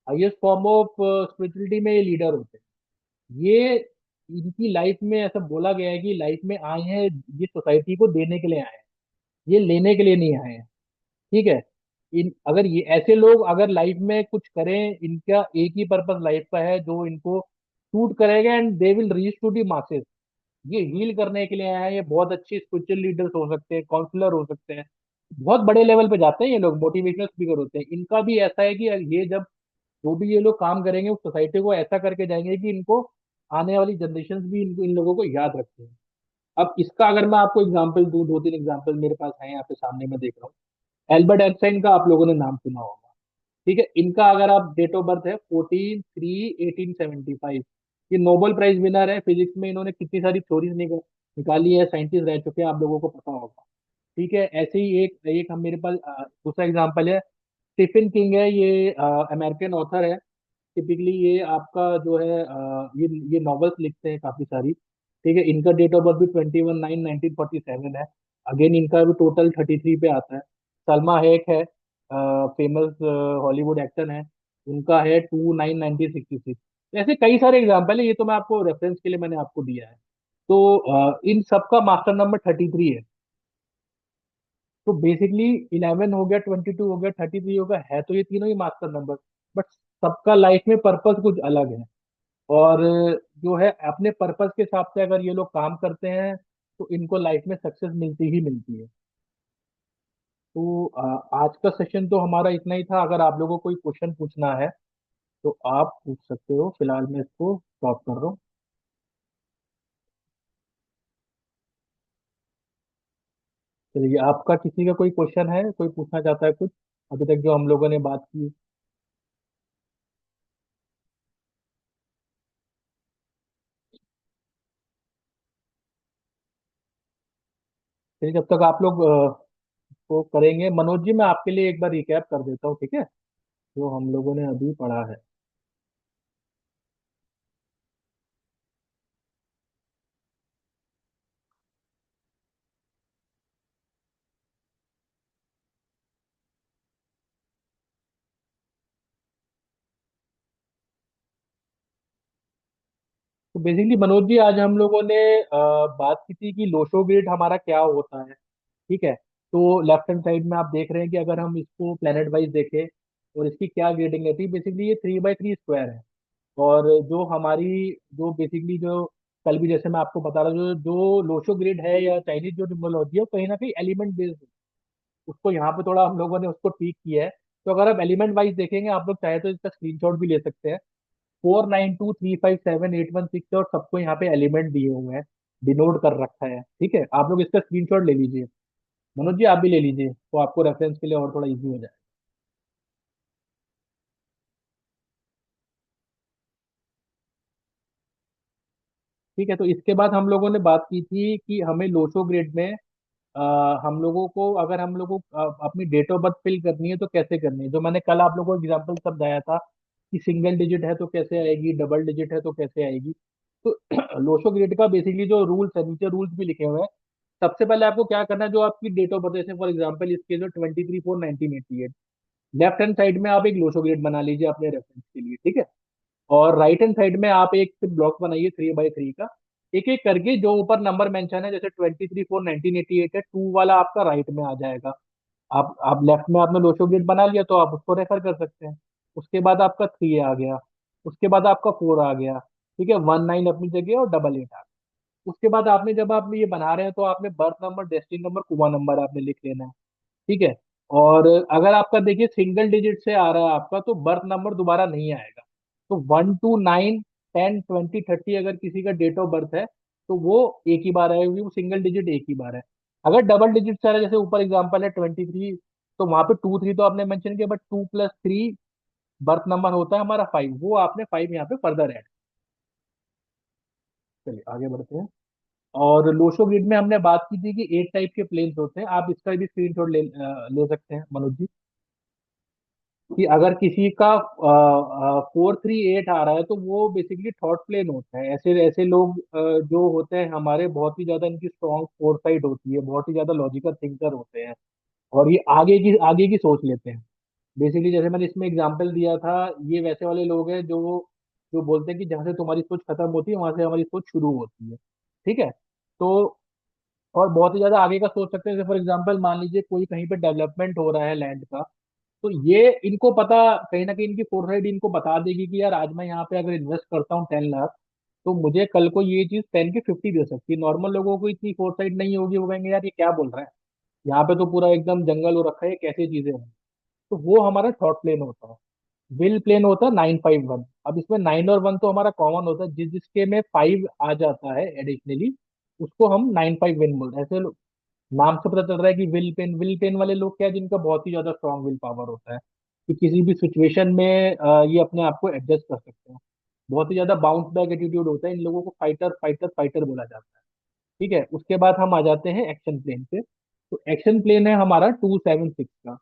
highest form of spirituality में ये लीडर होते हैं। ये इनकी लाइफ में ऐसा बोला गया है कि लाइफ में आए हैं, ये सोसाइटी को देने के लिए आए हैं, ये लेने के लिए नहीं आए हैं, ठीक है। इन अगर ये ऐसे लोग अगर लाइफ में कुछ करें, इनका एक ही पर्पस लाइफ का है जो इनको सूट करेगा, and they will reach to the masses. ये हील करने के लिए आए हैं, ये बहुत अच्छे स्पिरिचुअल लीडर्स हो सकते हैं, काउंसलर हो सकते हैं, बहुत बड़े लेवल पे जाते हैं ये लोग, मोटिवेशनल स्पीकर होते हैं। इनका भी ऐसा है कि ये जब जो भी ये लोग काम करेंगे उस सोसाइटी को ऐसा करके जाएंगे कि इनको आने वाली जनरेशन भी इनको इन लोगों को याद रखते हैं। अब इसका अगर मैं आपको एग्जाम्पल दूं, दो तीन एग्जाम्पल मेरे पास है यहाँ पे सामने में देख रहा हूँ। एल्बर्ट आइंस्टाइन का आप लोगों ने नाम सुना होगा, ठीक है। इनका अगर आप डेट ऑफ बर्थ है 14/3/1875। ये नोबेल प्राइज विनर है फिजिक्स में, इन्होंने कितनी सारी थ्योरीज निकाली है, साइंटिस्ट रह चुके हैं, आप लोगों को पता होगा, ठीक है। ऐसे ही एक एक हम मेरे पास दूसरा एग्जाम्पल है, स्टीफन किंग है, ये अमेरिकन ऑथर है। टिपिकली ये आपका जो है ये नॉवेल्स लिखते हैं काफी सारी, ठीक है। इनका डेट ऑफ बर्थ भी 21/9/1947 है। अगेन इनका भी टोटल 33 पे आता है। सलमा हैक है, फेमस हॉलीवुड एक्टर है, उनका है 2/9/1966। ऐसे कई सारे एग्जाम्पल है, ये तो मैं आपको रेफरेंस के लिए मैंने आपको दिया है। तो इन सबका मास्टर नंबर 33 है। तो बेसिकली 11 हो गया, 22 हो गया, 33 हो गया, है तो ये तीनों ही मास्टर नंबर, बट सबका लाइफ में पर्पस कुछ अलग है। और जो है अपने पर्पस के हिसाब से अगर ये लोग काम करते हैं तो इनको लाइफ में सक्सेस मिलती ही मिलती है। तो आज का सेशन तो हमारा इतना ही था। अगर आप लोगों को कोई क्वेश्चन पूछना है तो आप पूछ सकते हो, फिलहाल मैं इसको स्टॉप कर रहा हूँ। चलिए, आपका किसी का कोई क्वेश्चन है, कोई पूछना चाहता है कुछ अभी तक जो हम लोगों ने बात की? चलिए, जब तक आप लोग को करेंगे, मनोज जी मैं आपके लिए एक बार रिकैप कर देता हूँ, ठीक है, जो हम लोगों ने अभी पढ़ा है। तो बेसिकली मनोज जी, आज हम लोगों ने बात की थी कि लोशो ग्रिड हमारा क्या होता है। ठीक है। तो लेफ्ट हैंड साइड में आप देख रहे हैं कि अगर हम इसको प्लेनेट वाइज देखें और इसकी क्या ग्रेडिंग रहती है, बेसिकली ये 3x3 स्क्वायर है। और जो हमारी, जो बेसिकली जो कल भी जैसे मैं आपको बता रहा हूँ, जो जो लोशो ग्रिड है या चाइनीज जो न्यूमरोलॉजी है, वो कहीं ना कहीं एलिमेंट बेस्ड है। उसको यहाँ पे थोड़ा हम लोगों ने उसको ठीक किया है। तो अगर आप एलिमेंट वाइज देखेंगे, आप लोग चाहे तो इसका स्क्रीनशॉट भी ले सकते हैं। 492357816 और सबको यहाँ पे एलिमेंट दिए हुए हैं, डिनोट कर रखा है। ठीक है, आप लोग इसका स्क्रीनशॉट ले लीजिए। मनोज जी आप भी ले लीजिए, तो आपको रेफरेंस के लिए और थोड़ा इजी हो जाए। ठीक है, तो इसके बाद हम लोगों ने बात की थी कि हमें लोशो ग्रिड में हम लोगों को, अगर हम लोगों को अपनी डेट ऑफ बर्थ फिल करनी है तो कैसे करनी है, जो मैंने कल आप लोगों को एग्जांपल समझाया था कि सिंगल डिजिट है तो कैसे आएगी, डबल डिजिट है तो कैसे आएगी। तो लोशो ग्रिड का बेसिकली जो रूल्स है, नीचे रूल्स भी लिखे हुए हैं। सबसे पहले आपको क्या करना है, जो आपकी डेट ऑफ बर्थ, जैसे फॉर एग्जाम्पल इसके जो 23/4/1988, लेफ्ट हैंड साइड में आप एक लोशो ग्रिड बना लीजिए अपने रेफरेंस के लिए। ठीक है। और राइट हैंड साइड में आप एक ब्लॉक बनाइए 3x3 का, एक एक करके। जो ऊपर नंबर मेंशन है, जैसे 23/4/1988 है, टू वाला आपका राइट में आ जाएगा। आप लेफ्ट में आपने लोशो ग्रिड बना लिया, तो आप उसको रेफर कर सकते हैं। उसके बाद आपका 3 आ गया, उसके बाद आपका 4 आ गया। ठीक है, 19 अपनी जगह और 88 आ गया। उसके बाद आपने, जब आप ये बना रहे हैं, तो आपने बर्थ नंबर, डेस्टिनी नंबर, कुआ नंबर आपने लिख लेना है। ठीक है। और अगर आपका देखिए सिंगल डिजिट से आ रहा है आपका, तो बर्थ नंबर दोबारा नहीं आएगा। तो 1 2 9 10 20 30 अगर किसी का डेट ऑफ बर्थ है, तो वो एक ही बार आएगी, वो सिंगल डिजिट एक ही बार है। अगर डबल डिजिट से आ रहा है, जैसे ऊपर एग्जांपल है 23, तो वहां पे 2 3 तो आपने मेंशन किया, बट 2 + 3 बर्थ नंबर होता है हमारा 5, वो आपने 5 यहाँ पे फर्दर ऐड। चलिए आगे बढ़ते हैं। और लोशो ग्रिड में हमने बात की थी कि 8 टाइप के प्लेन्स होते हैं। आप इसका भी स्क्रीनशॉट ले सकते हैं मनोज जी। कि अगर किसी का 4 3 8 आ रहा है, तो वो बेसिकली थॉट प्लेन होता है। ऐसे ऐसे लोग जो होते हैं हमारे, बहुत ही ज्यादा इनकी स्ट्रॉन्ग फोरसाइट होती है, बहुत ही ज्यादा लॉजिकल थिंकर होते हैं। और ये आगे की सोच लेते हैं। बेसिकली जैसे मैंने इसमें एग्जांपल दिया था, ये वैसे वाले लोग हैं जो जो बोलते हैं कि जहाँ से तुम्हारी सोच खत्म होती है, वहां से हमारी सोच शुरू होती है। ठीक है। तो और बहुत ही ज्यादा आगे का सोच सकते हैं। जैसे फॉर एग्जांपल मान लीजिए कोई कहीं पे डेवलपमेंट हो रहा है लैंड का, तो ये इनको पता, कहीं ना कहीं इनकी फोरसाइट इनको बता देगी कि यार आज मैं यहाँ पे अगर इन्वेस्ट करता हूँ 10 लाख, तो मुझे कल को ये चीज 10 की 50 दे सकती है। नॉर्मल लोगों को इतनी फोरसाइट नहीं होगी, वो कहेंगे यार ये क्या बोल रहा है, यहाँ पे तो पूरा एकदम जंगल हो रखा है, कैसी चीजें हैं। तो वो हमारा थॉट प्लेन होता है। विल प्लेन होता है 9 5 1। अब इसमें 9 और 1 तो हमारा कॉमन होता है, जिसके में 5 आ जाता है एडिशनली, उसको हम 9 5 विन बोलते हैं। ऐसे नाम से पता चल रहा है कि विल पेन वाले लोग क्या है, जिनका बहुत ही ज्यादा स्ट्रांग विल पावर होता है, कि किसी भी सिचुएशन में ये अपने आप को एडजस्ट कर सकते हैं। बहुत ही ज्यादा बाउंस बैक एटीट्यूड होता है इन लोगों को, फाइटर फाइटर फाइटर बोला जाता है। ठीक है। उसके बाद हम आ जाते हैं एक्शन प्लेन पे। तो एक्शन प्लेन है हमारा 2 7 6 का।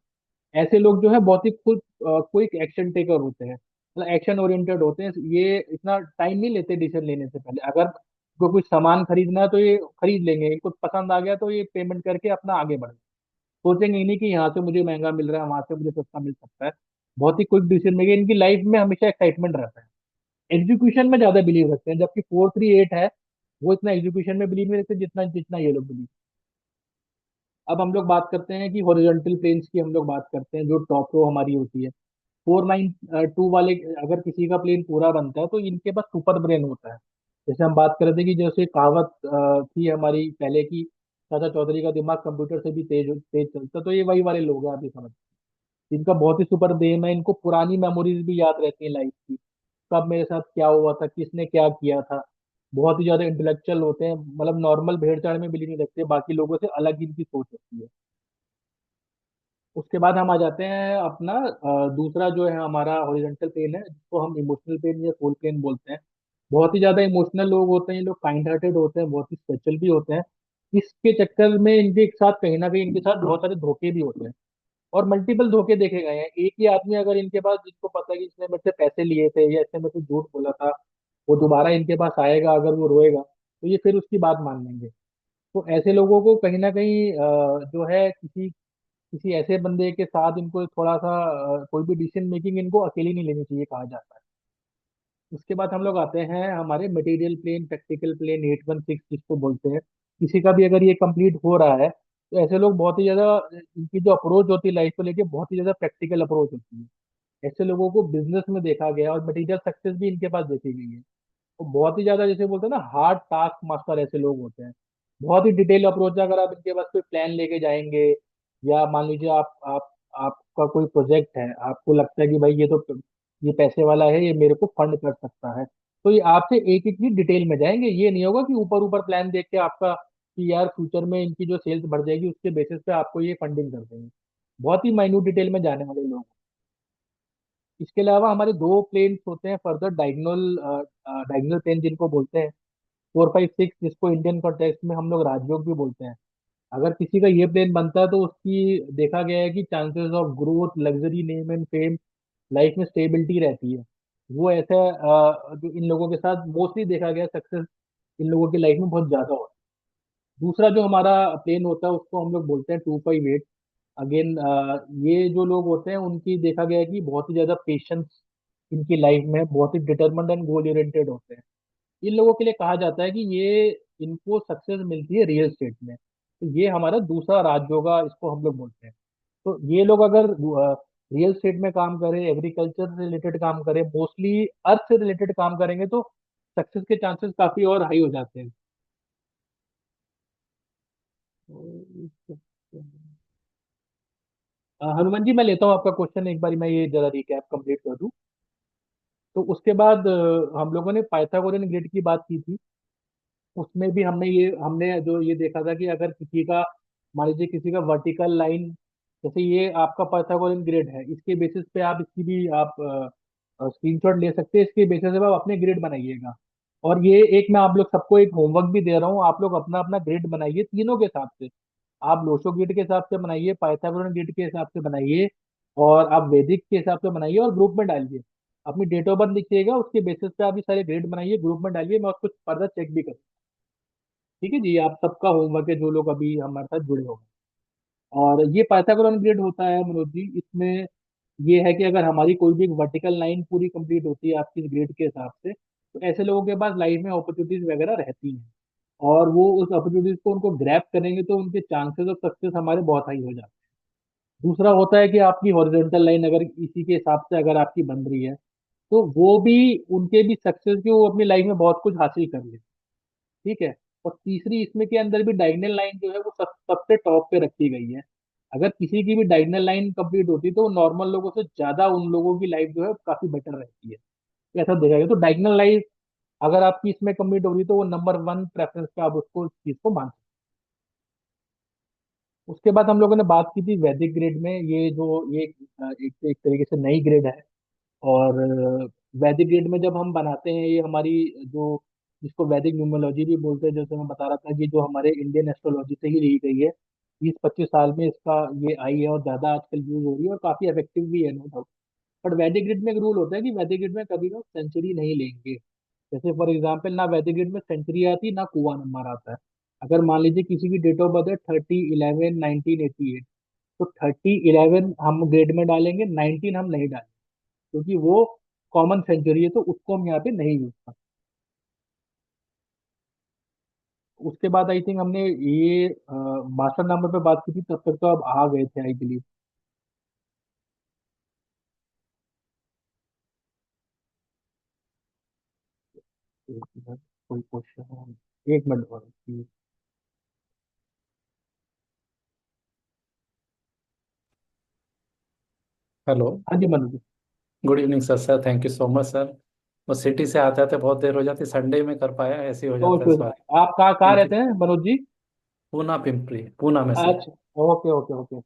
ऐसे लोग जो है बहुत ही खुद क्विक एक्शन टेकर होते हैं, मतलब एक्शन ओरिएंटेड होते हैं। ये इतना टाइम नहीं लेते डिसीजन लेने से पहले। अगर को कुछ सामान खरीदना है तो ये खरीद लेंगे, इनको पसंद आ गया तो ये पेमेंट करके अपना आगे बढ़े। सोचेंगे ही नहीं कि यहाँ से मुझे महंगा मिल रहा है, वहां से मुझे सस्ता मिल सकता है। बहुत ही क्विक डिसीजन मेकिंग, इनकी लाइफ में हमेशा एक्साइटमेंट रहता है। एग्जीक्यूशन में ज्यादा बिलीव रखते हैं, जबकि 4 3 8 है, वो इतना एग्जीक्यूशन में बिलीव नहीं रखते जितना जितना ये लोग बिलीव। अब हम लोग बात करते हैं कि हॉरिजॉन्टल प्लेन्स की, हम लोग बात करते हैं जो टॉप रो हमारी होती है। 4 9 2 वाले, अगर किसी का प्लेन पूरा बनता है, तो इनके पास सुपर ब्रेन होता है। जैसे हम बात कर रहे थे कि जैसे कहावत थी हमारी पहले की, चाचा चौधरी का दिमाग कंप्यूटर से भी तेज तेज चलता, तो ये वही वाले लोग हैं, आप ये समझ। इनका बहुत ही सुपर ब्रेन है, इनको पुरानी मेमोरीज भी याद रहती है लाइफ की। कब मेरे साथ क्या हुआ था, किसने क्या किया था। बहुत ही ज्यादा इंटेलेक्चुअल होते हैं, मतलब नॉर्मल भेड़ चाल में बिलीव नहीं रखते, बाकी लोगों से अलग ही इनकी सोच होती है। उसके बाद हम आ जाते हैं अपना दूसरा जो है हमारा हॉरिजॉन्टल प्लेन है, जिसको हम इमोशनल प्लेन या सोल प्लेन बोलते हैं। बहुत ही ज्यादा इमोशनल लोग होते हैं, ये लोग काइंड हार्टेड होते हैं, बहुत ही स्पेशल भी होते हैं। इसके चक्कर में इनके साथ कहीं ना कहीं इनके साथ बहुत सारे धोखे भी होते हैं, और मल्टीपल धोखे देखे गए हैं। एक ही आदमी अगर इनके पास, जिसको पता है कि इसने मेरे से पैसे लिए थे या इसने मेरे से झूठ बोला था, वो दोबारा इनके पास आएगा, अगर वो रोएगा तो ये फिर उसकी बात मान लेंगे। तो ऐसे लोगों को कहीं ना कहीं जो है किसी किसी ऐसे बंदे के साथ इनको थोड़ा सा कोई भी डिसीजन मेकिंग इनको अकेली नहीं लेनी चाहिए, कहा जाता है। उसके बाद हम लोग आते हैं हमारे मटेरियल प्लेन, प्रैक्टिकल प्लेन 816 जिसको बोलते हैं। किसी का भी अगर ये कंप्लीट हो रहा है तो ऐसे लोग बहुत ही ज्यादा, इनकी जो अप्रोच होती है लाइफ को लेके बहुत ही ज्यादा प्रैक्टिकल अप्रोच होती है। ऐसे लोगों को बिजनेस में देखा गया और मटेरियल सक्सेस भी इनके पास देखी गई है। तो बहुत ही ज्यादा जैसे बोलते हैं ना हार्ड टास्क मास्टर ऐसे लोग होते हैं। बहुत ही डिटेल अप्रोच है, अगर आप इनके पास कोई प्लान लेके जाएंगे, या मान लीजिए आप आपका कोई प्रोजेक्ट है, आपको लगता है कि भाई ये पैसे वाला है, ये मेरे को फंड कर सकता है, तो ये आपसे एक एक चीज डिटेल में जाएंगे। ये नहीं होगा कि ऊपर ऊपर प्लान देख के आपका, कि यार फ्यूचर में इनकी जो सेल्स बढ़ जाएगी उसके बेसिस पे आपको ये फंडिंग कर देंगे। बहुत ही माइन्यूट डिटेल में जाने वाले लोग। इसके अलावा हमारे दो प्लेन्स होते हैं फर्दर, डायगोनल डायगोनल प्लेन जिनको बोलते हैं 456, जिसको इंडियन कॉन्टेक्स्ट में हम लोग राजयोग भी बोलते हैं। अगर किसी का ये प्लेन बनता है तो उसकी देखा गया है कि chances of growth, luxury, name and fame, life में स्टेबिलिटी रहती है। वो ऐसा जो इन लोगों के साथ मोस्टली देखा गया, सक्सेस इन लोगों की लाइफ में बहुत ज्यादा होता है। दूसरा जो हमारा प्लेन होता है उसको हम लोग बोलते हैं 258। अगेन ये जो लोग होते हैं उनकी देखा गया है कि बहुत ही ज्यादा पेशेंस इनकी लाइफ में है, बहुत ही डिटर्मिन्ड एंड गोल ओरिएंटेड होते हैं। इन लोगों के लिए कहा जाता है कि ये इनको सक्सेस मिलती है रियल स्टेट में। तो ये हमारा दूसरा राजयोगा इसको हम लोग बोलते हैं। तो ये लोग अगर रियल स्टेट में काम करें, एग्रीकल्चर से रिलेटेड काम करें, मोस्टली अर्थ से रिलेटेड काम करेंगे, तो सक्सेस के चांसेस काफी और हाई हो जाते हैं। हनुमान जी, मैं लेता हूँ आपका क्वेश्चन एक बारी, मैं ये जरा रिकैप कंप्लीट कर दूं। तो उसके बाद हम लोगों ने पाइथागोरन ग्रिड की बात की थी। उसमें भी हमने जो ये देखा था कि अगर किसी का, मान लीजिए किसी का वर्टिकल लाइन, जैसे ये आपका पाइथागोरन ग्रिड है, इसके बेसिस पे आप इसकी भी आप स्क्रीनशॉट ले सकते हैं, इसके बेसिस पे आप अपने ग्रिड बनाइएगा। और ये एक मैं आप लोग सबको एक होमवर्क भी दे रहा हूँ, आप लोग अपना अपना ग्रिड बनाइए तीनों के हिसाब से। आप लोशो ग्रिड के हिसाब से बनाइए, पाइथागोरन ग्रिड के हिसाब से बनाइए, और आप वैदिक के हिसाब से बनाइए, और ग्रुप में डालिए। अपनी डेट ऑफ बर्थ लिखिएगा, उसके बेसिस पे आप ये सारे ग्रेड बनाइए, ग्रुप में डालिए, मैं उसको फर्दर चेक भी करूँ। ठीक है जी, आप सबका होमवर्क है जो लोग अभी हमारे साथ जुड़े हो। और ये पाइथागोरन ग्रिड होता है मनोज जी, इसमें ये है कि अगर हमारी कोई भी वर्टिकल लाइन पूरी कंप्लीट होती है आपकी ग्रिड के हिसाब से, तो ऐसे लोगों के पास लाइफ में अपॉर्चुनिटीज वगैरह रहती हैं, और वो उस अपॉर्चुनिटीज को उनको ग्रैब करेंगे तो उनके चांसेस ऑफ सक्सेस हमारे बहुत हाई हो जाते हैं। दूसरा होता है कि आपकी हॉरिजॉन्टल लाइन अगर इसी के हिसाब से अगर आपकी बन रही है, तो वो भी, उनके भी सक्सेस की, वो अपनी लाइफ में बहुत कुछ हासिल कर ले। ठीक है। और तीसरी इसमें के अंदर भी डायगोनल लाइन जो है वो सबसे टॉप पे रखी गई है। अगर किसी की भी डायगोनल लाइन कंप्लीट होती है तो नॉर्मल लोगों से ज्यादा उन लोगों की लाइफ जो है काफी बेटर रहती है। तो ऐसा देखा गया, तो डायगोनल लाइफ अगर आपकी इसमें कंप्लीट हो रही है तो वो नंबर वन प्रेफरेंस पे आप उसको, उस चीज को मान सकते हैं। उसके बाद हम लोगों ने बात की थी वैदिक ग्रेड में, ये जो ये एक तरीके से नई ग्रेड है। और वैदिक ग्रिड में जब हम बनाते हैं, ये हमारी जो, जिसको वैदिक न्यूमरोलॉजी भी बोलते हैं, जैसे मैं बता रहा था कि जो हमारे इंडियन एस्ट्रोलॉजी से ही ली गई है, 20-25 साल में इसका ये आई है और ज्यादा आजकल यूज हो रही है और काफी इफेक्टिव भी है, नो डाउट। बट वैदिक ग्रिड में एक रूल होता है कि वैदिक ग्रिड में कभी ना सेंचुरी नहीं लेंगे। जैसे फॉर एग्जाम्पल, ना वैदिक ग्रिड में सेंचुरी आती, ना कुआ नंबर आता है। अगर मान लीजिए किसी की डेट ऑफ बर्थ है 30/11/1988, तो 30/11 हम ग्रेड में डालेंगे, 19 हम नहीं डालेंगे, क्योंकि वो कॉमन सेंचुरी है, तो उसको हम यहाँ पे नहीं यूज करते। उसके बाद आई थिंक हमने ये मास्टर नंबर पे बात की थी, तब तक तो अब आ गए थे आई बिलीव। कोई क्वेश्चन? एक मिनट और। हेलो। हाँ जी Manoj ji. Good evening sir. Sir thank you so much sir. वो सिटी से आते आते बहुत देर हो जाती, संडे में कर पाया, ऐसे ही हो नो जाता है, इश्यूज। सॉरी। आप कहाँ थैंक यू। रहते हैं मनोज जी? पूना पिंपरी, पूना में सर। अच्छा, ओके ओके ओके।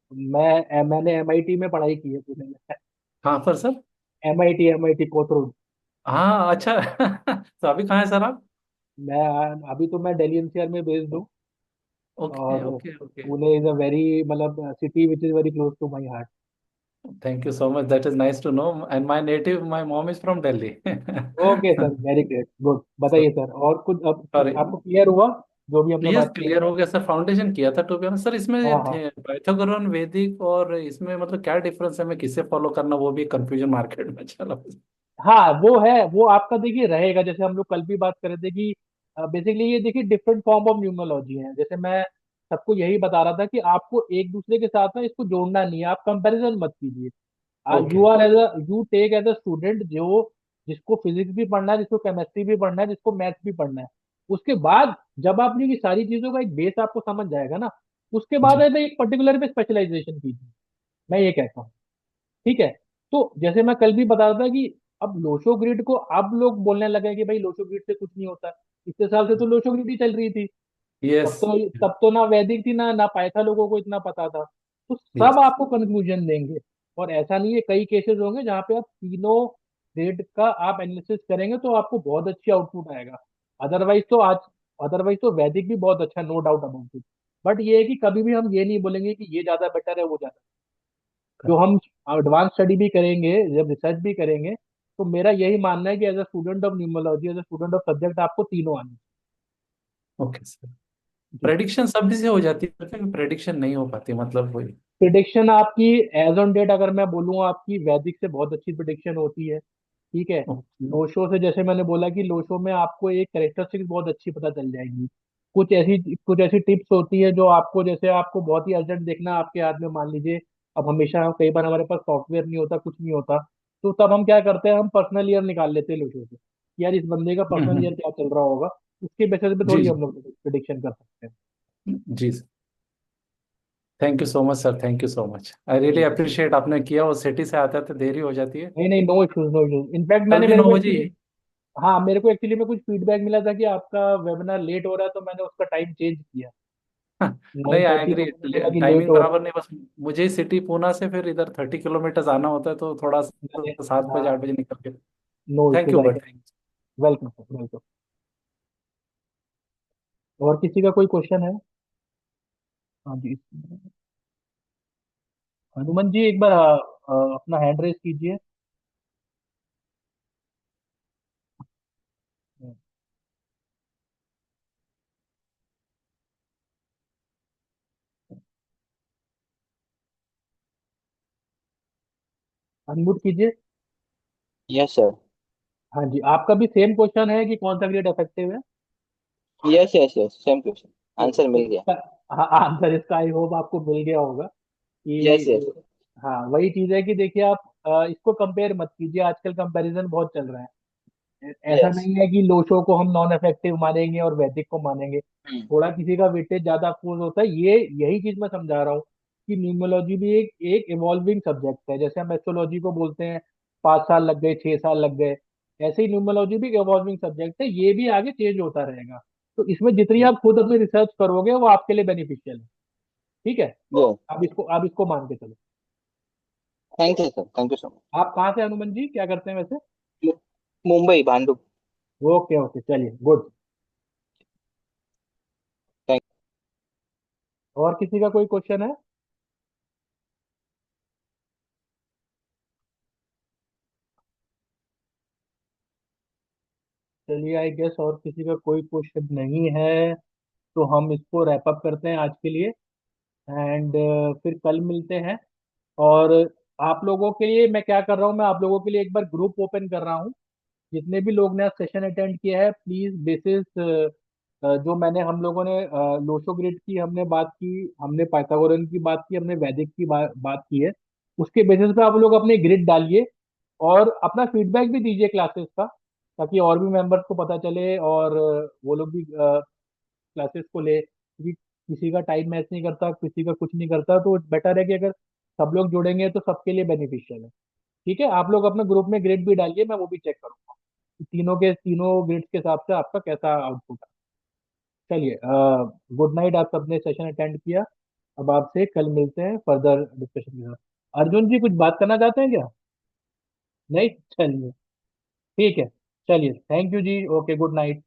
मैंने एमआईटी में पढ़ाई की है पुणे में। कहाँ पर सर? एमआईटी कोथरूड। हाँ अच्छा। तो अभी कहाँ है सर आप? मैं अभी तो मैं दिल्ली एनसीआर में बेस्ड हूँ। ओके और okay okay. Pune is a very मतलब city which is very close to my heart. Thank you so much, that is nice to know. And my native, my mom is from Delhi. Okay sir, very great, good. बताइए sir, और कुछ अब sorry. आपको clear हुआ जो भी हमने yes बात किया? क्लियर हो गया सर, फाउंडेशन किया था टू बी ऑनेस्ट सर। हाँ इसमें हाँ। पाइथागोरन, वैदिक और इसमें मतलब क्या डिफरेंस है, मैं किसे फॉलो करना, वो भी कंफ्यूजन मार्केट में चला। हाँ वो है, वो आपका देखिए रहेगा, जैसे हम लोग कल भी बात कर रहे थे कि बेसिकली ये देखिए डिफरेंट फॉर्म ऑफ न्यूमरोलॉजी है। जैसे मैं सबको यही बता रहा था कि आपको एक दूसरे के साथ ना इसको जोड़ना नहीं है, आप कंपैरिजन मत कीजिए। Okay. You are as a you take as a student जो जिसको फिजिक्स भी पढ़ना है, जिसको केमिस्ट्री भी पढ़ना है, जिसको मैथ्स भी पढ़ना है। उसके बाद जब आपने ये सारी चीजों का एक बेस आपको समझ जाएगा ना, उसके बाद जी। है एक पर्टिकुलर पे स्पेशलाइजेशन कीजिए। मैं ये कहता हूँ, ठीक है। तो जैसे मैं कल भी बता रहा था कि अब लोशो ग्रिड को अब लोग बोलने लगे कि भाई लोशो ग्रिड से कुछ नहीं होता। इतने साल से तो लोशो ग्रिड ही चल रही थी। तब यस। तो तब तो ना वैदिक थी, ना पाइथा लोगों को इतना पता था। तो सब यस। आपको कंफ्यूजन देंगे। और ऐसा नहीं है, कई केसेस होंगे जहाँ पे आप तीनों ग्रेड का आप एनालिसिस करेंगे तो आपको बहुत अच्छी आउटपुट आएगा। अदरवाइज तो आज अदरवाइज तो वैदिक भी बहुत अच्छा, no doubt about it. But ये है कि कभी भी हम ये नहीं बोलेंगे कि ये ज्यादा बेटर है, वो ज्यादा। जो हम एडवांस स्टडी भी करेंगे, जब रिसर्च भी करेंगे, तो मेरा यही मानना है कि as a student of numerology, as a student of subject, आपको तीनों आने ओके सर। चाहिए। प्रेडिक्शन सब से हो जाती है लेकिन प्रेडिक्शन नहीं हो पाती, मतलब वही। प्रिडिक्शन आपकी एज ऑन डेट अगर मैं बोलूँ, आपकी वैदिक से बहुत अच्छी प्रिडिक्शन होती है। ठीक है। ओके। लोशो से जैसे मैंने बोला कि लोशो में आपको एक करेक्टरिस्टिक्स बहुत अच्छी पता चल जाएगी। कुछ ऐसी टिप्स होती है जो आपको, जैसे आपको बहुत ही अर्जेंट देखना है आपके हाथ में, मान लीजिए अब हमेशा कई बार हमारे पास सॉफ्टवेयर नहीं होता, कुछ नहीं होता। तो तब हम क्या करते हैं, हम पर्सनल ईयर निकाल लेते हैं लोशो से कि यार इस बंदे का पर्सनल ईयर हम्म। क्या चल रहा होगा। उसके बेसिस पे जी थोड़ी जी। हम लोग प्रिडिक्शन कर सकते हैं। जी sir. Thank you so much sir, thank you so much, I really बिल्कुल। अप्रिशिएट। आपने किया, वो सिटी से आते आते देरी हो जाती है। नहीं नहीं, no issues no issues. In fact कल मैंने भी मेरे को 9 बजे एक्चुअली, ही। हाँ मेरे को एक्चुअली में कुछ फीडबैक मिला था कि आपका वेबिनार लेट हो रहा है, तो मैंने उसका टाइम चेंज किया। नहीं, नाइन आई थर्टी एग्री। लोगों ने बोला कि लेट टाइमिंग हो बराबर नहीं, बस मुझे सिटी पूना से फिर इधर 30 किलोमीटर आना होता है, तो थोड़ा मैंने, सा 7 बजे हाँ, 8 बजे निकल के। No thank issues you I but. Can. Welcome sir, welcome. और किसी का कोई क्वेश्चन है? हाँ जी। हनुमान जी एक बार अपना हैंड रेस कीजिए। अनम्यूट कीजिए। Yes sir. हाँ जी, आपका भी सेम क्वेश्चन है कि कौन सा ग्रेड इफेक्टिव है? Yes yes yes, same question, answer तो मिल गया। इसका, हाँ, आंसर इसका आई होप आपको मिल गया होगा यस यस। कि हाँ वही चीज है कि देखिए आप इसको कंपेयर मत कीजिए, आजकल कंपैरिजन बहुत चल रहा है। ऐसा यस। नहीं है कि लोशो को हम नॉन इफेक्टिव मानेंगे और वैदिक को मानेंगे। हम्म। थोड़ा किसी का वेटेज ज्यादा अफकोर्स होता है, ये यही चीज मैं समझा रहा हूँ कि न्यूमरोलॉजी भी एक एक इवॉल्विंग सब्जेक्ट है। जैसे हम एस्ट्रोलॉजी को बोलते हैं 5 साल लग गए, 6 साल लग गए, ऐसे ही न्यूमरोलॉजी भी एक इवॉल्विंग सब्जेक्ट है, ये भी आगे चेंज होता रहेगा। तो इसमें जितनी आप खुद अपनी रिसर्च करोगे वो आपके लिए बेनिफिशियल है। ठीक है। यस। आप इसको मान के चलो। Thank you sir, thank you सो आप कहाँ से हैं, हनुमान जी, क्या करते हैं वैसे? Much. Mumbai Bhandup. Okay okay, चलिए, गुड। थैंक। और किसी का कोई क्वेश्चन है? चलिए, आई गेस और किसी का कोई क्वेश्चन नहीं है, तो हम इसको रैप अप करते हैं आज के लिए। एंड फिर कल मिलते हैं। और आप लोगों के लिए मैं क्या कर रहा हूँ, मैं आप लोगों के लिए एक बार ग्रुप ओपन कर रहा हूँ। जितने भी लोग ने सेशन अटेंड किया है, प्लीज बेसिस जो मैंने हम लोगों ने लोशो ग्रिड की हमने बात की, हमने पाइथागोरन की बात की, हमने वैदिक की बात की है, उसके बेसिस पे आप लोग अपने ग्रिड डालिए और अपना फीडबैक भी दीजिए क्लासेस का, ताकि और भी मेंबर्स को पता चले और वो लोग भी क्लासेस को ले, क्योंकि किसी का टाइम मैच नहीं करता, किसी का कुछ नहीं करता, तो बेटर है कि अगर सब लोग जुड़ेंगे तो सबके लिए बेनिफिशियल है। ठीक है, आप लोग अपने ग्रुप में ग्रेड भी डालिए, मैं वो भी चेक करूंगा। तीनों के तीनों ग्रिड्स के हिसाब से आपका कैसा आउटपुट है। चलिए, गुड नाइट। आप सबने सेशन अटेंड किया। अब आपसे कल मिलते हैं फर्दर डिस्कशन के साथ। अर्जुन जी कुछ बात करना चाहते हैं क्या? नहीं, चलिए, ठीक है। चलिए, thank you ji. Okay, good night.